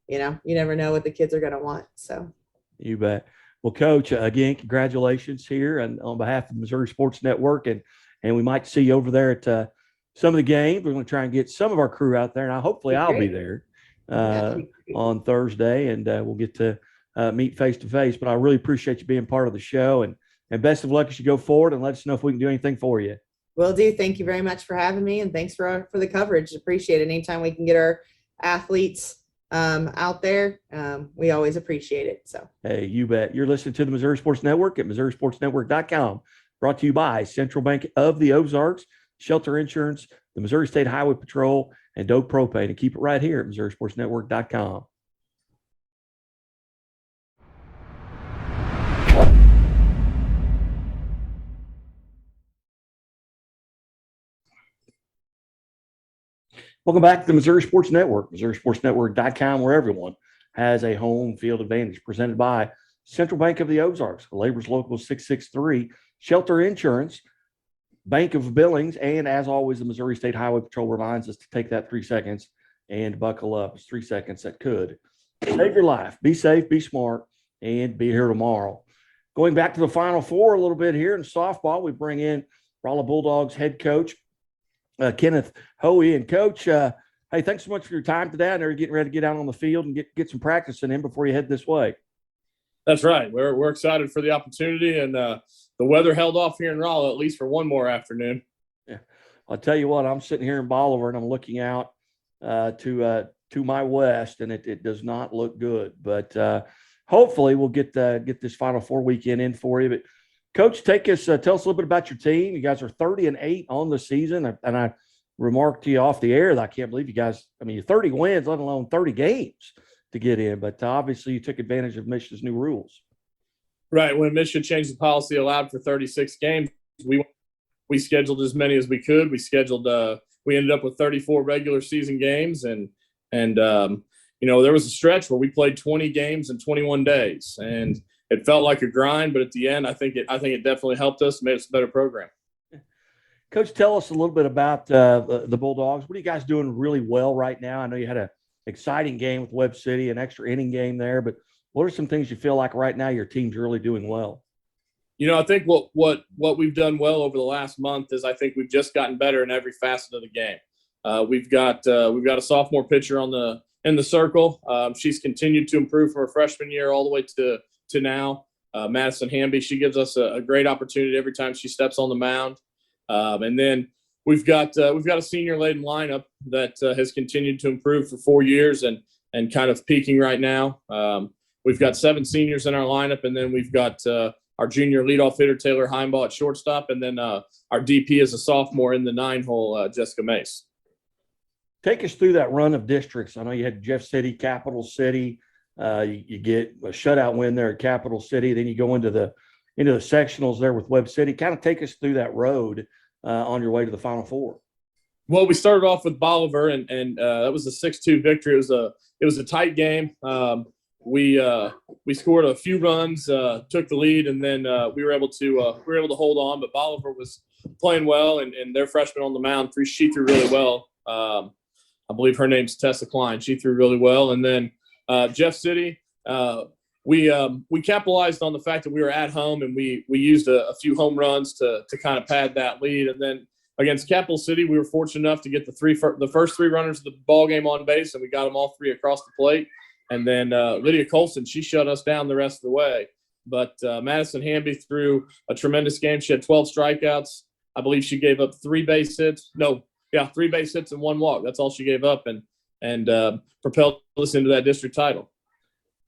you never know what the kids are going to want. So you bet. Well, Coach, again, congratulations here and on behalf of the Missouri Sports Network, and we might see you over there at some of the games. We're going to try and get some of our crew out there, and hopefully I'll be there on Thursday, and we'll get to meet face to face. But I really appreciate you being part of the show, and best of luck as you go forward, and let us know if we can do anything for you. Will do. Thank you very much for having me, and thanks for the coverage. Appreciate it. Anytime we can get our athletes out there, we always appreciate it. So hey, you bet. You're listening to the Missouri Sports Network at MissouriSportsNetwork.com, brought to you by Central Bank of the Ozarks, Shelter Insurance, the Missouri State Highway Patrol, and Dope Propane. And keep it right here at MissouriSportsNetwork.com. Welcome back to the Missouri Sports Network, MissouriSportsNetwork.com, where everyone has a home field advantage, presented by Central Bank of the Ozarks, Labor's Local 663, Shelter Insurance, Bank of Billings, and as always, the Missouri State Highway Patrol reminds us to take that 3 seconds and buckle up. It's 3 seconds that could save your life. Be safe, be smart, and be here tomorrow. Going back to the Final Four a little bit here in softball, we bring in Rolla Bulldogs head coach Kenneth Hoey. And Coach, hey, thanks so much for your time today. I know you're getting ready to get out on the field and get some practicing in before you head this way. That's right. We're excited for the opportunity, and the weather held off here in Rolla at least for one more afternoon. Yeah, I'll tell you what. I'm sitting here in Bolivar and I'm looking out to my west, and it does not look good. But hopefully we'll get this Final Four weekend in for you. But Coach, tell us a little bit about your team. You guys are 30-8 on the season, and I remarked to you off the air that I can't believe you guys. I mean, 30 wins, let alone 30 games to get in. But obviously, you took advantage of Michigan's new rules. Right. When Michigan changed the policy, allowed for 36 games, we scheduled as many as we could. We ended up with 34 regular season games, and there was a stretch where we played 20 games in 21 days, and it felt like a grind. But at the end, I think it definitely helped us, made us a better program. Coach, tell us a little bit about the Bulldogs. What are you guys doing really well right now? I know you had an exciting game with Webb City, an extra inning game there, but what are some things you feel like right now your team's really doing well? I think what we've done well over the last month is I think we've just gotten better in every facet of the game. We've got a sophomore pitcher in the circle. She's continued to improve from her freshman year all the way to now. Madison Hamby, she gives us a great opportunity every time she steps on the mound. And then we've got a senior laden lineup that has continued to improve for 4 years and kind of peaking right now. We've got 7 seniors in our lineup, and then we've got our junior leadoff hitter Taylor Heimbaugh at shortstop, and then our DP is a sophomore in the 9-hole, Jessica Mace. Take us through that run of districts. I know you had Jeff City, Capital City. You get a shutout win there at Capital City. Then you go into the sectionals there with Webb City. Kind of take us through that road on your way to the Final Four. Well, we started off with Bolivar, and that was a 6-2 victory. It was a tight game. We scored a few runs, took the lead, and then we were able to hold on. But Bolivar was playing well, and their freshman on the mound she threw really well. I believe her name's Tessa Klein. She threw really well, and then Jeff City. We capitalized on the fact that we were at home, and we used a few home runs to kind of pad that lead. And then against Capital City, we were fortunate enough to get the first 3 runners of the ball game on base, and we got them all 3 across the plate. And then Lydia Colson, she shut us down the rest of the way. But Madison Hamby threw a tremendous game. She had 12 strikeouts. I believe she gave up 3 base hits. 3 base hits and 1 walk. That's all she gave up, and propelled us into that district title.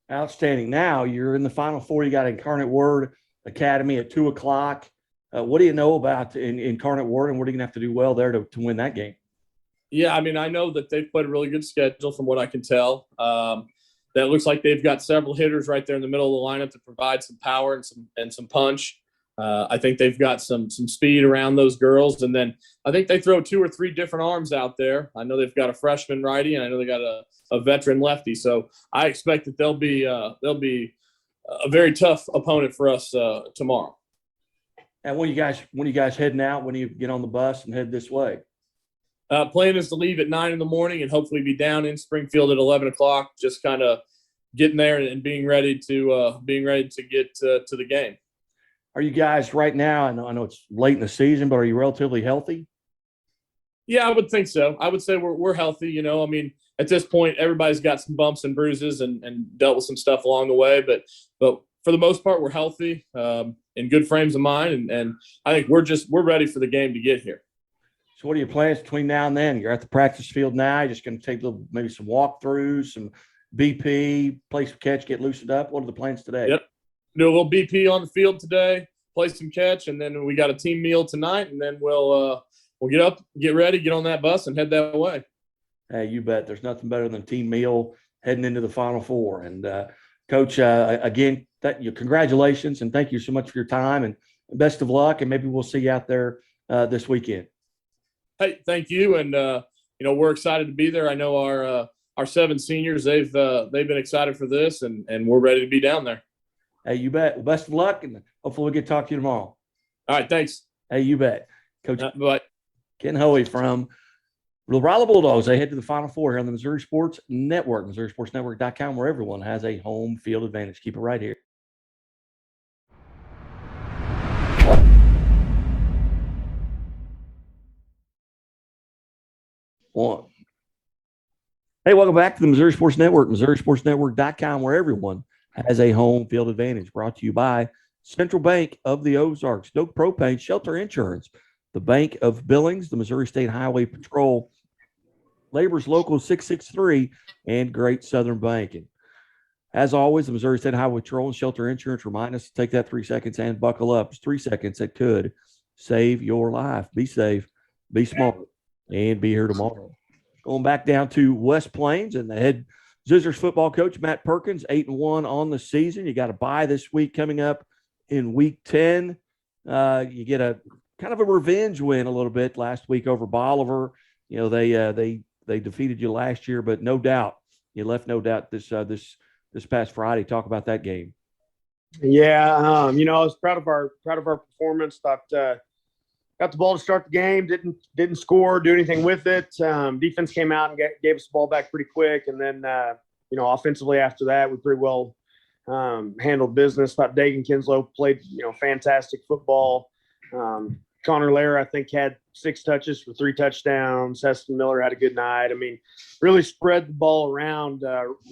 Outstanding. Now you're in the Final Four. You got Incarnate Word Academy at 2:00. What do you know about Incarnate Word, and what are you going to have to do well there to win that game? Yeah, I mean, I know that they've played a really good schedule from what I can tell. That looks like they've got several hitters right there in the middle of the lineup to provide some power and some punch. I think they've got some speed around those girls, and then I think they throw 2 or 3 different arms out there. I know they've got a freshman righty, and I know they got a veteran lefty. So I expect that they'll be a very tough opponent for us tomorrow. And when you guys heading out? When do you get on the bus and head this way? Plan is to leave at 9 in the morning and hopefully be down in Springfield at 11 o'clock. Just kind of getting there and being ready to get to the game. Are you guys right now? I know it's late in the season, but are you relatively healthy? Yeah, I would think so. I would say we're healthy. I mean, at this point, everybody's got some bumps and bruises and dealt with some stuff along the way, but for the most part, we're healthy, in good frames of mind, and I think we're ready for the game to get here. So what are your plans between now and then? You're at the practice field now. You're just going to take maybe some walkthroughs, some BP, play some catch, get loosened up. What are the plans today? Yep. Do a little BP on the field today, play some catch, and then we got a team meal tonight, and then we'll get up, get ready, get on that bus, and head that way. Hey, you bet. There's nothing better than team meal heading into the Final Four. And Coach, again, congratulations, and thank you so much for your time, and best of luck. And maybe we'll see you out there this weekend. Hey, thank you, and we're excited to be there. I know our 7 seniors, they've been excited for this, and we're ready to be down there. Hey, you bet. Well, best of luck, and hopefully we'll get to talk to you tomorrow. All right, thanks. Hey, you bet. Coach Bye. Ken Hoey from the Raleigh Bulldogs. They head to the Final Four here on the Missouri Sports Network, MissouriSportsNetwork.com, where everyone has a home field advantage. Keep it right here. Hey, welcome back to the Missouri Sports Network, MissouriSportsNetwork.com, where everyone has a home field advantage. Brought to you by Central Bank of the Ozarks, Doak Propane, Shelter Insurance, the Bank of Billings, the Missouri State Highway Patrol, Labor's Local 663, and Great Southern Banking. As always, the Missouri State Highway Patrol and Shelter Insurance remind us to take that 3 seconds and buckle up. It's 3 seconds that could save your life. Be safe, be smart, and be here tomorrow. Going back down to West Plains, and the head Zizzers football coach, Matt Perkins, 8-1 on the season. You got a bye this week coming up in week 10. You get a kind of a revenge win a little bit last week over Bolivar. They defeated you last year, but no doubt you left no doubt this past Friday. Talk about that game. Yeah, I was proud of our performance. Thought got the ball to start the game, didn't score, do anything with it. Defense came out and gave us the ball back pretty quick. And then, offensively after that, we pretty well handled business. Thought Dagan Kinslow played, fantastic football. Connor Lair, I think, had 6 touches for 3 touchdowns. Heston Miller had a good night. I mean, really spread the ball around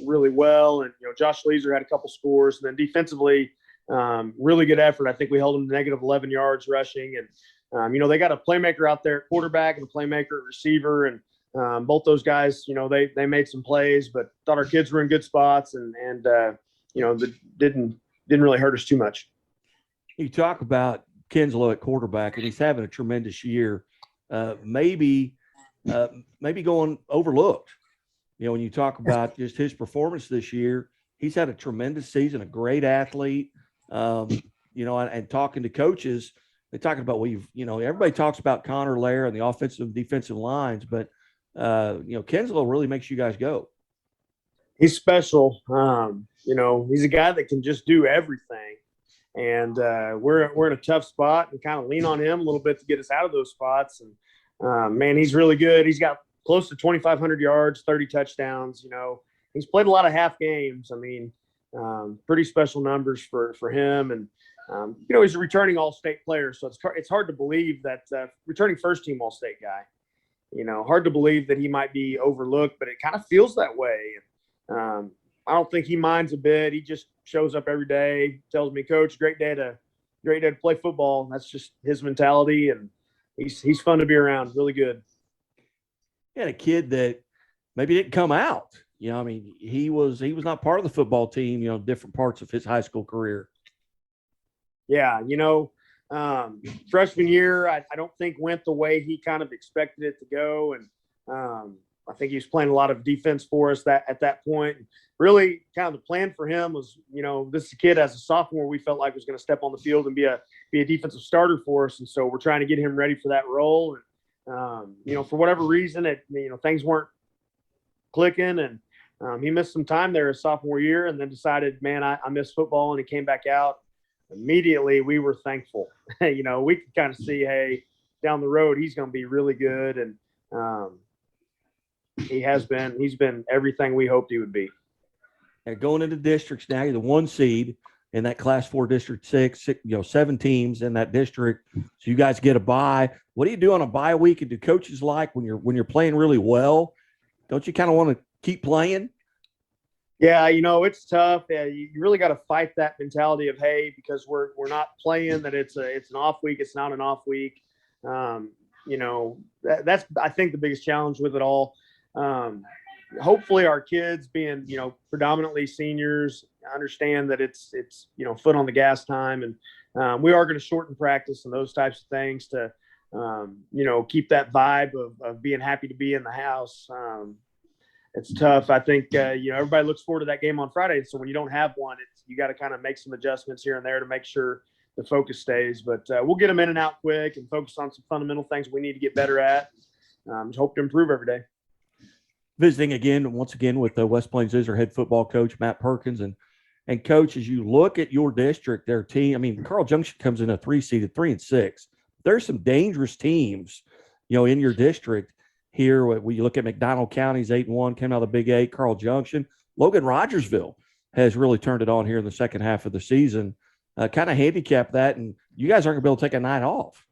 really well. And, Josh Leeser had a couple scores. And then defensively, really good effort. I think we held them to negative 11 yards rushing. And, they got a playmaker out there at quarterback and a playmaker at receiver. And both those guys, they made some plays, but thought our kids were in good spots and didn't really hurt us too much. You talk about Kinslow at quarterback, and he's having a tremendous year. Maybe going overlooked. When you talk about just his performance this year, he's had a tremendous season, a great athlete. And talking to coaches, they're talking about everybody talks about Connor Lair and the offensive and defensive lines, but Kinslow really makes you guys go. He's special. He's a guy that can just do everything. And we're in a tough spot and kind of lean on him a little bit to get us out of those spots. And man, he's really good. He's got close to 2,500 yards, 30 touchdowns. He's played a lot of half games. I mean, pretty special numbers for him. And he's a returning All-State player, so it's hard to believe that returning first-team All-State guy. Hard to believe that he might be overlooked, but it kind of feels that way. I don't think he minds a bit. He just shows up every day, tells me, "Coach, great day to play football." That's just his mentality, and he's fun to be around. Really good. He had a kid that maybe didn't come out. He was not part of the football team. Different parts of his high school career. Yeah, freshman year, I don't think went the way he kind of expected it to go, and I think he was playing a lot of defense for us at that point. Really, kind of the plan for him was, this is a kid as a sophomore we felt like was going to step on the field and be a defensive starter for us, and so we're trying to get him ready for that role. And for whatever reason, things weren't clicking, and he missed some time there his sophomore year, and then decided, man, I miss football, and he came back out. Immediately, we were thankful. We could kind of see, hey, down the road he's going to be really good, and he's been everything we hoped he would be. And going into districts now, you're the 1 seed in that Class 4 District 6, 7 teams in that district. So you guys get a bye. What do you do on a bye week? And do coaches like when you're playing really well? Don't you kind of want to keep playing? Yeah, it's tough. Yeah, you really got to fight that mentality of, hey, because we're not playing, that it's an off week. It's not an off week. That's I think the biggest challenge with it all. Hopefully our kids being, predominantly seniors understand that it's foot on the gas time. And we are going to shorten practice and those types of things to, keep that vibe of being happy to be in the house. It's tough. I think, everybody looks forward to that game on Friday. So when you don't have one, you got to kind of make some adjustments here and there to make sure the focus stays. But we'll get them in and out quick and focus on some fundamental things we need to get better at. Just hope to improve every day. Visiting once again with the West Plains Visitor head football coach, Matt Perkins. And coach, as you look at your district, their team, Carl Junction comes in a 3-seeded 3-6. There's some dangerous teams, in your district here. When you look at McDonald County's 8-1, came out of the Big 8, Carl Junction. Logan Rogersville has really turned it on here in the second half of the season. Kind of handicap that, and you guys aren't going to be able to take a night off.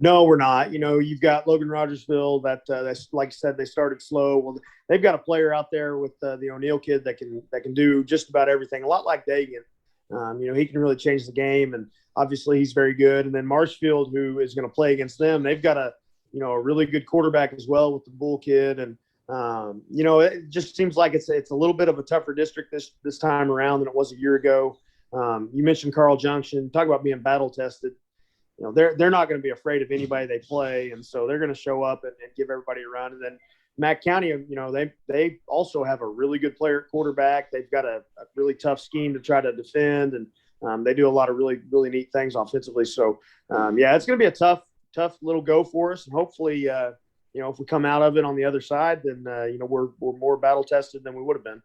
No, we're not. You've got Logan Rogersville that's like I said, they started slow. Well, they've got a player out there with the O'Neill kid that can do just about everything. A lot like Dagan. He can really change the game, and obviously he's very good. And then Marshfield, who is going to play against them, they've got a really good quarterback as well with the Bull kid. And it just seems like it's a little bit of a tougher district this time around than it was a year ago. You mentioned Carl Junction. Talk about being battle tested. They're not going to be afraid of anybody they play, and so they're going to show up and give everybody a run. And then Mack County, they also have a really good player at quarterback. They've got a really tough scheme to try to defend, and they do a lot of really, really neat things offensively. So, it's going to be a tough little go for us, and hopefully, if we come out of it on the other side, then we're more battle tested than we would have been.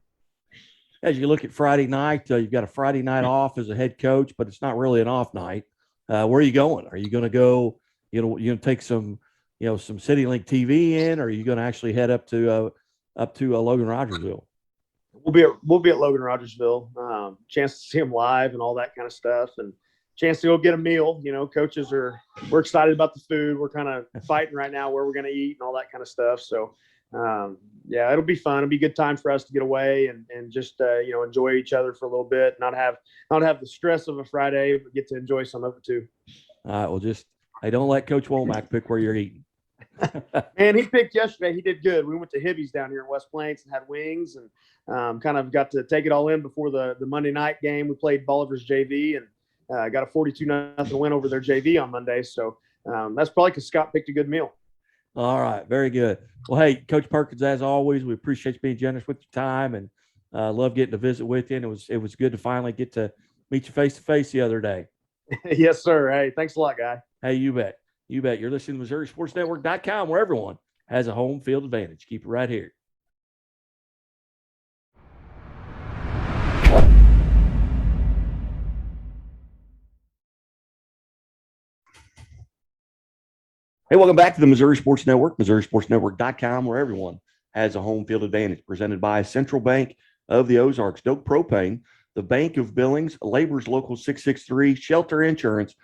As you look at Friday night, you've got a Friday night off as a head coach, but it's not really an off night. Where are you going? Are you going to go, take some some CityLink TV in, or are you going to actually head up to Logan Rogersville? We'll be at Logan Rogersville. Chance to see him live and all that kind of stuff, and chance to go get a meal. We're excited about the food. We're kind of fighting right now where we're going to eat and all that kind of stuff. So it'll be fun. It'll be a good time for us to get away and just enjoy each other for a little bit. Not have the stress of a Friday, but get to enjoy some of it too. All right. Well, hey, don't let Coach Womack pick where you're eating. Man, he picked yesterday. He did good. We went to Hibby's down here in West Plains and had wings, and kind of got to take it all in before the Monday night game. We played Bolivar's JV and got a 42-0 win over their JV on Monday. So that's probably because Scott picked a good meal. All right. Very good. Well, hey, Coach Perkins, as always, we appreciate you being generous with your time, and love getting to visit with you. And it was good to finally get to meet you face to face the other day. Yes, sir. Hey, thanks a lot, guy. Hey, you bet. You bet. You're listening to MissouriSportsNetwork.com, where everyone has a home field advantage. Keep it right here. Hey, welcome back to the Missouri Sports Network, MissouriSportsNetwork.com, where everyone has a home field advantage. Presented by Central Bank of the Ozarks, Doak Propane, the Bank of Billings, Labor's Local 663, Shelter Insurance,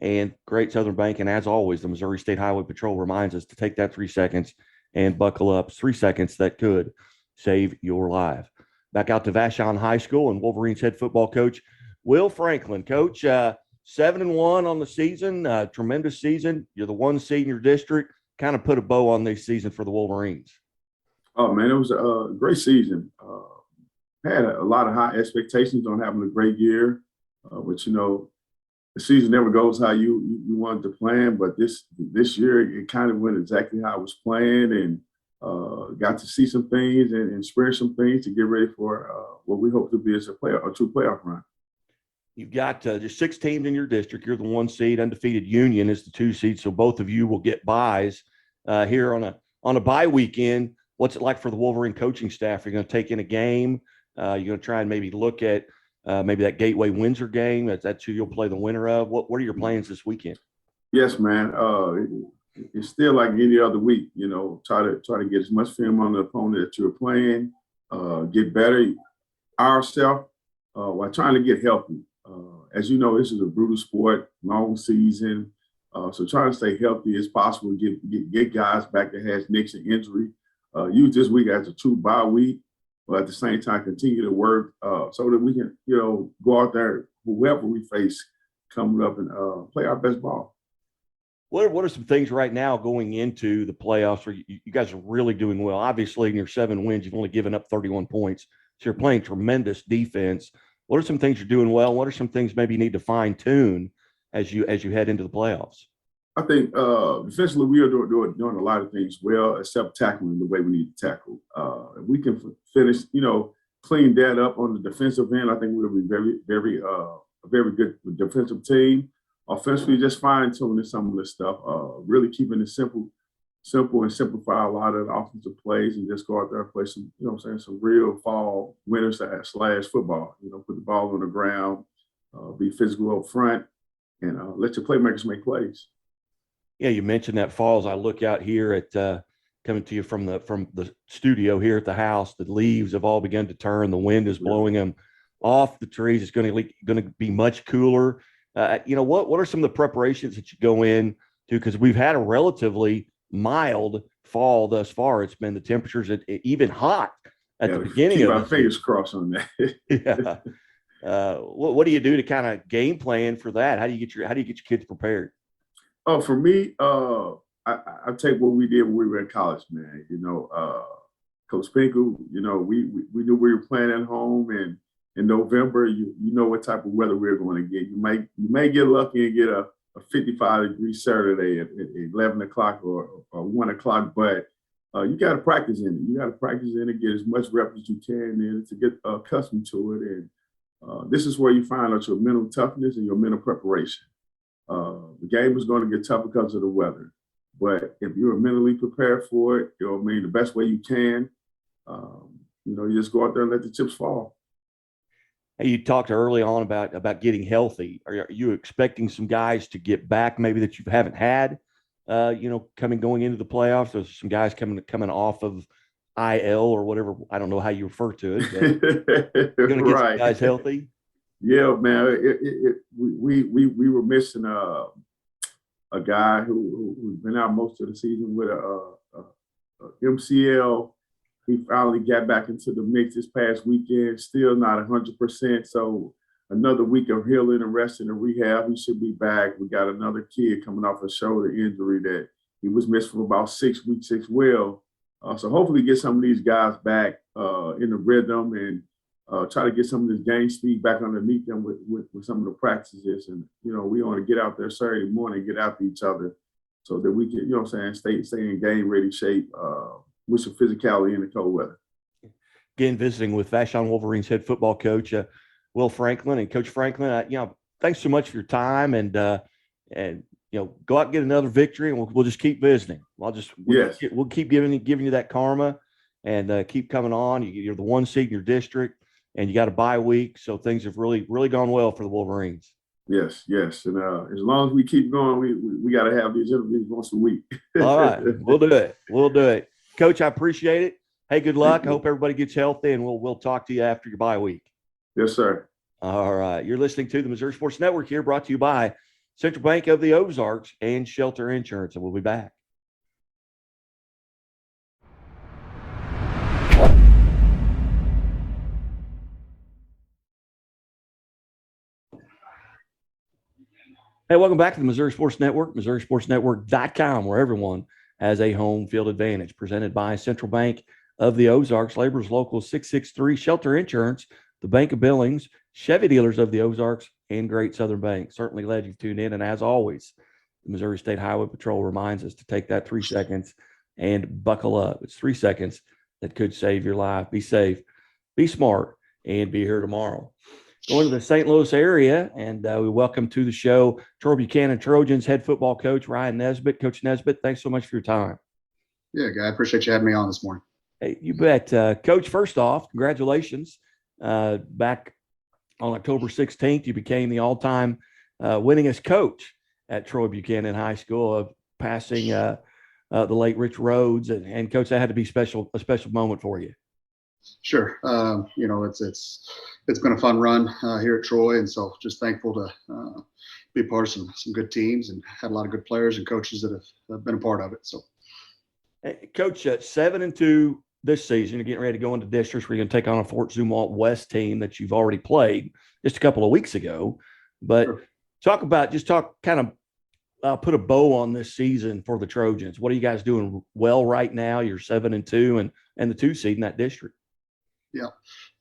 and Great Southern Bank. And as always, the Missouri State Highway Patrol reminds us to take that 3 seconds and buckle up. 3 seconds that could save your life. Back out to Vashon High School and Wolverines head football coach Will Franklin. Coach, 7-1 on the season, tremendous season. You're the 1 seed in your district. Kind of put a bow on this season for the Wolverines. Oh, man, it was a great season. Had a lot of high expectations on having a great year. But, the season never goes how you wanted to plan. But this year, it kind of went exactly how I was planned, and got to see some things and experience some things to get ready for what we hope to be as a true playoff run. You've got just 6 teams in your district. You're the 1 seed. Undefeated Union is the 2 seed. So both of you will get buys here on a bye weekend. What's it like for the Wolverine coaching staff? You're going to take in a game. You're going to try and maybe look at maybe that Gateway Windsor game. That's who you'll play the winner of. What are your plans this weekend? Yes, man. It's still like any other week. Try to get as much film on the opponent that you're playing. Get better ourselves while trying to get healthy. As you know, this is a brutal sport, long season. So trying to stay healthy as possible, get guys back that has nicks and injury. Use this week as a true bye week, but at the same time continue to work so that we can, go out there, whoever we face, coming up and play our best ball. What are some things right now going into the playoffs where you guys are really doing well? Obviously, in your 7 wins, you've only given up 31 points. So you're playing tremendous defense. What are some things you're doing well? What are some things maybe you need to fine tune as you head into the playoffs? I think defensively we are doing a lot of things well, except tackling the way we need to tackle. If we can finish, clean that up on the defensive end, I think we'll be a very good defensive team. Offensively, just fine tuning some of this stuff. Really keeping it simple and simplify a lot of the offensive plays and just go out there and play some, some real fall winner slash football. Put the ball on the ground, be physical up front, and let your playmakers make plays. Yeah, you mentioned that falls. I look out here at coming to you from the studio here at the house. The leaves have all begun to turn. The wind is blowing them off the trees. It's going to be much cooler. What are some of the preparations that you go in to? Because we've had a relatively mild fall thus far. It's been the temperatures even hot at the beginning keep of our fingers crossed on that. Yeah. What do you do to kind of game plan for that? How do you get your kids prepared? Oh, for me, I take what we did when we were in college, man. Coach Pinkel, we knew we were playing at home, and in November, you know what type of weather we're going to get. You may get lucky and get a 55-degree Saturday at 11 o'clock or 1 o'clock, but you got to practice in it. You got to practice in it, get as much rep as you can in it to get accustomed to it. And this is where you find out your mental toughness and your mental preparation. The game is going to get tough because of the weather, but if you're mentally prepared for it, the best way you can, you just go out there and let the chips fall. Hey, you talked early on about getting healthy. Are you expecting some guys to get back maybe that you haven't had going into the playoffs. There's some guys coming off of IL or whatever. I don't know how you refer to it. But going to get some guys healthy. Yeah, man. We were missing a guy who's been out most of the season with a MCL. He finally got back into the mix this past weekend. Still not 100%. So another week of healing and resting and rehab. He should be back. We got another kid coming off a shoulder injury that he was missed for about 6 weeks as well. So hopefully get some of these guys back in the rhythm and try to get some of this game speed back underneath them with some of the practices. And, we want to get out there Saturday morning, get after each other so that we can, stay in game ready shape with some physicality in the cold weather. Again, visiting with Vashon Wolverines head football coach, Will Franklin. And Coach Franklin, thanks so much for your time and go out and get another victory, and we'll just keep visiting. We'll keep giving you that karma and keep coming on. You're the 1 seed in your district, and you got a bye week, so things have really, really gone well for the Wolverines. Yes. And as long as we keep going, we got to have these interviews once a week. All right. We'll do it. Coach, I appreciate it. Hey, good luck. I hope everybody gets healthy, and we'll talk to you after your bye week. Yes, sir. All right. You're listening to the Missouri Sports Network here, brought to you by Central Bank of the Ozarks and Shelter Insurance, and we'll be back. Hey, welcome back to the Missouri Sports Network, MissouriSportsNetwork.com, where everyone has a home field advantage. Presented by Central Bank of the Ozarks, Laborers Local 663, Shelter Insurance, the Bank of Billings, Chevy Dealers of the Ozarks, and Great Southern Bank. Certainly glad you've tuned in. And as always, the Missouri State Highway Patrol reminds us to take that 3 seconds and buckle up. It's 3 seconds that could save your life. Be safe, be smart, and be here tomorrow. Going to the St. Louis area, and we welcome to the show Troy Buchanan Trojans head football coach Ryan Nesbitt. Coach Nesbitt, thanks so much for your time. Yeah, guy, I appreciate you having me on this morning. Hey, you bet. Coach, first off, congratulations. Back on October 16th, you became the all-time winningest coach at Troy Buchanan High School, passing the late Rich Rhodes. And Coach, that had to be a special moment for you. Sure. It's been a fun run here at Troy, and so just thankful to be part of some good teams and had a lot of good players and coaches that have been a part of it. So, hey, Coach, 7-2 this season. You're getting ready to go into districts where you're going to take on a Fort Zumwalt West team that you've already played just a couple of weeks ago. But sure. Put a bow on this season for the Trojans. What are you guys doing well right now? You're 7-2 and the 2 seed in that district. Yeah.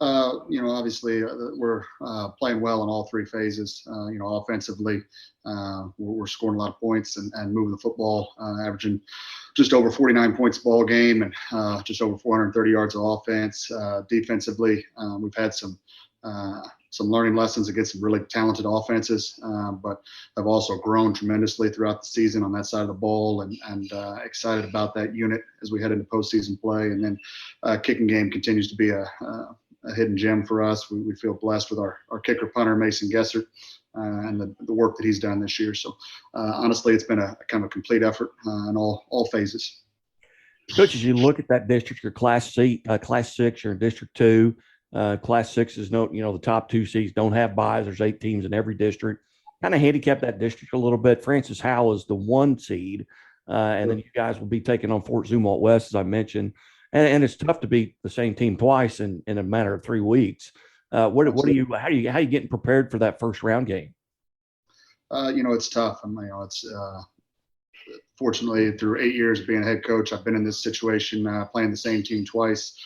Obviously we're playing well in all 3 phases. Offensively, we're scoring a lot of points and moving the football, averaging just over 49 points a ball game and just over 430 yards of offense. Defensively, we've had some learning lessons against some really talented offenses, but have also grown tremendously throughout the season on that side of the ball, and excited about that unit as we head into postseason play. And then kicking game continues to be a hidden gem for us. We feel blessed with our kicker punter, Mason Gessert, and the work that he's done this year. So honestly, it's been a kind of a complete effort in all phases. Coach, as you look at that district, your Class 6, you're in District 2. Class 6 is the top 2 seeds don't have buys. There's 8 teams in every district. Kind of handicap that district a little bit. Francis Howell is the 1 seed, and then you guys will be taking on Fort Zumwalt West, as I mentioned. And it's tough to beat the same team twice in a matter of 3 weeks. How are you getting prepared for that first round game? It's tough. Fortunately, through 8 years of being a head coach, I've been in this situation, playing the same team twice.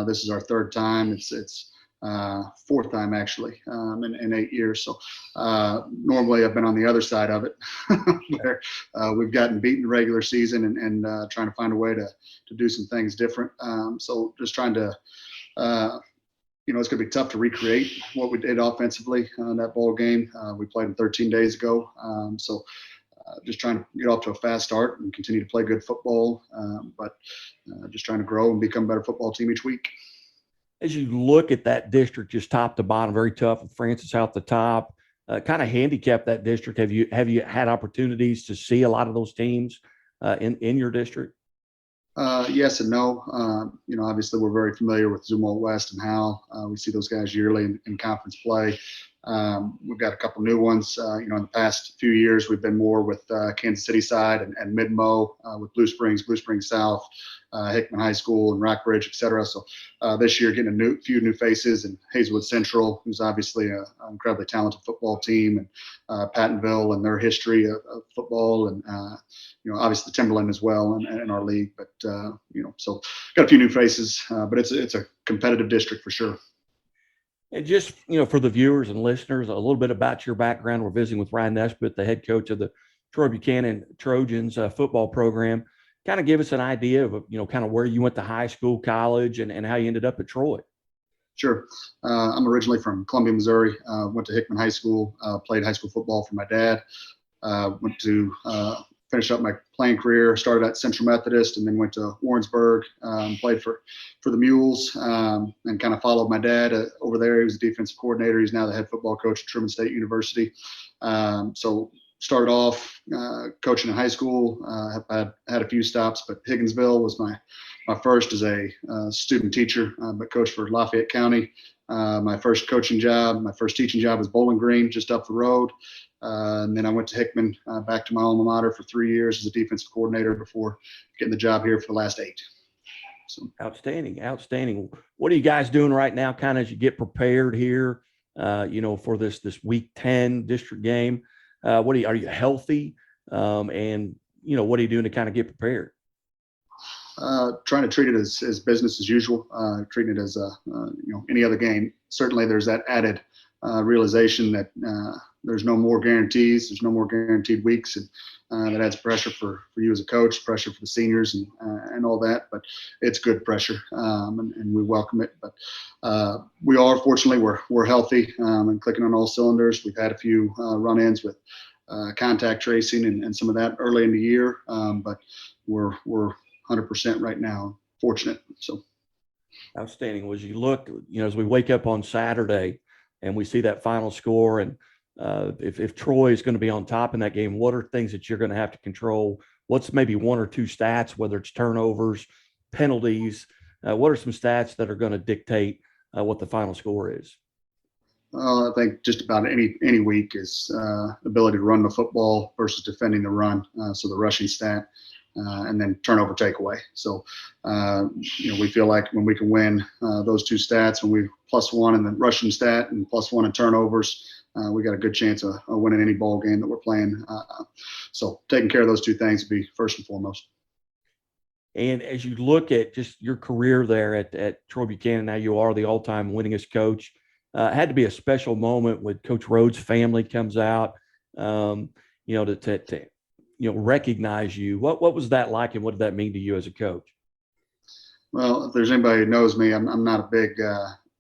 This is our 3rd time. It's 4th time actually in 8 years. So normally I've been on the other side of it, where we've gotten beaten in the regular season and trying to find a way to do some things different. So just trying to, it's going to be tough to recreate what we did offensively in that ball game. We played them 13 days ago. So just trying to get off to a fast start and continue to play good football, but just trying to grow and become a better football team each week. As you look at that district, just top to bottom, very tough with Francis out the top, kind of handicap that district. Have you had opportunities to see a lot of those teams in your district? Yes and no. Obviously we're very familiar with Zumwalt West and Hal. We see those guys yearly in conference play. We've got a couple new ones. In the past few years, we've been more with Kansas City side and Mid-Mo with Blue Springs South, Hickman High School and Rockbridge, et cetera. So this year, getting a few new faces, and Hazelwood Central, who's obviously an incredibly talented football team, and Pattonville and their history of football, and obviously Timberland as well in our league. But so got a few new faces, but it's a competitive district for sure. And just, for the viewers and listeners, a little bit about your background. We're visiting with Ryan Nesbitt, the head coach of the Troy Buchanan Trojans football program. Kind of give us an idea of, kind of where you went to high school, college, and how you ended up at Troy. Sure. I'm originally from Columbia, Missouri. Went to Hickman High School, played high school football for my dad. Went to finish up my playing career, started at Central Methodist, and then went to Warrensburg, played for the Mules, and kind of followed my dad over there. He was a defensive coordinator. He's now the head football coach at Truman State University. So started off coaching in high school. I've had a few stops, but Higginsville was my first as a student teacher, but coached for Lafayette County. My first coaching job, my first teaching job was Bowling Green, just up the road. And then I went to Hickman, back to my alma mater for 3 years as a defensive coordinator before getting the job here for the last 8. So Outstanding. What are you guys doing right now, kind of as you get prepared here, for this week 10 district game? Are you healthy? And what are you doing to kind of get prepared? Trying to treat it as business as usual, treating it as any other game. Certainly there's that added realization that there's no more guarantees, there's no more guaranteed weeks, and that adds pressure for you as a coach, pressure for the seniors and all that. But it's good pressure, and we welcome it. But we are, fortunately, we're healthy and clicking on all cylinders. We've had a few run-ins with contact tracing and some of that early in the year, but we're 100% right now. Fortunate. So outstanding. As you look, as we wake up on Saturday and we see that final score, and if Troy is going to be on top in that game, what are things that you're going to have to control? What's maybe one or two stats, whether it's turnovers, penalties? What are some stats that are going to dictate what the final score is? I think just about any week is ability to run the football versus defending the run. So the rushing stat. And then turnover takeaway. So, we feel like when we can win those two stats, when we +1 in the rushing stat and +1 in turnovers, we got a good chance of winning any ball game that we're playing. So taking care of those two things would be first and foremost. And as you look at just your career there at Troy Buchanan, now you are the all-time winningest coach. It had to be a special moment when Coach Rhodes' family comes out, to recognize you. What was that like, and what did that mean to you as a coach? Well, if there's anybody who knows me, I'm not a big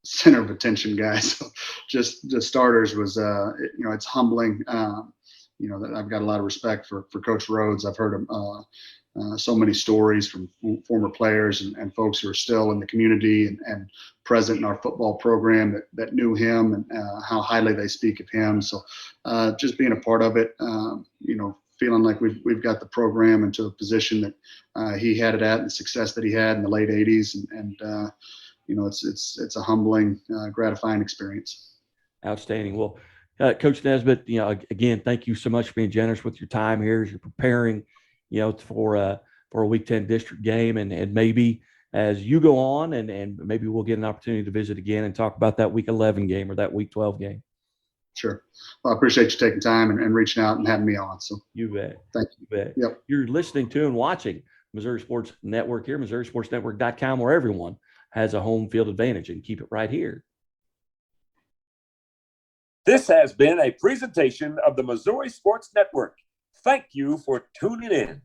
center of attention guy. So just the starters was, it's humbling. That I've got a lot of respect for Coach Rhodes. I've heard so many stories from former players and folks who are still in the community and present in our football program that knew him and how highly they speak of him. So just being a part of it, feeling like we've got the program into a position that he had it at, and the success that he had in the late 80s. And it's a humbling, gratifying experience. Outstanding. Well, Coach Nesbitt, again, thank you so much for being generous with your time here as you're preparing, for a Week 10 district game. And maybe as you go on and maybe we'll get an opportunity to visit again and talk about that Week 11 game or that Week 12 game. Sure. Well, I appreciate you taking time and reaching out and having me on. So you bet. Thank you. You bet. Yep. You're listening to and watching Missouri Sports Network here, MissouriSportsNetwork.com, where everyone has a home field advantage, and keep it right here. This has been a presentation of the Missouri Sports Network. Thank you for tuning in.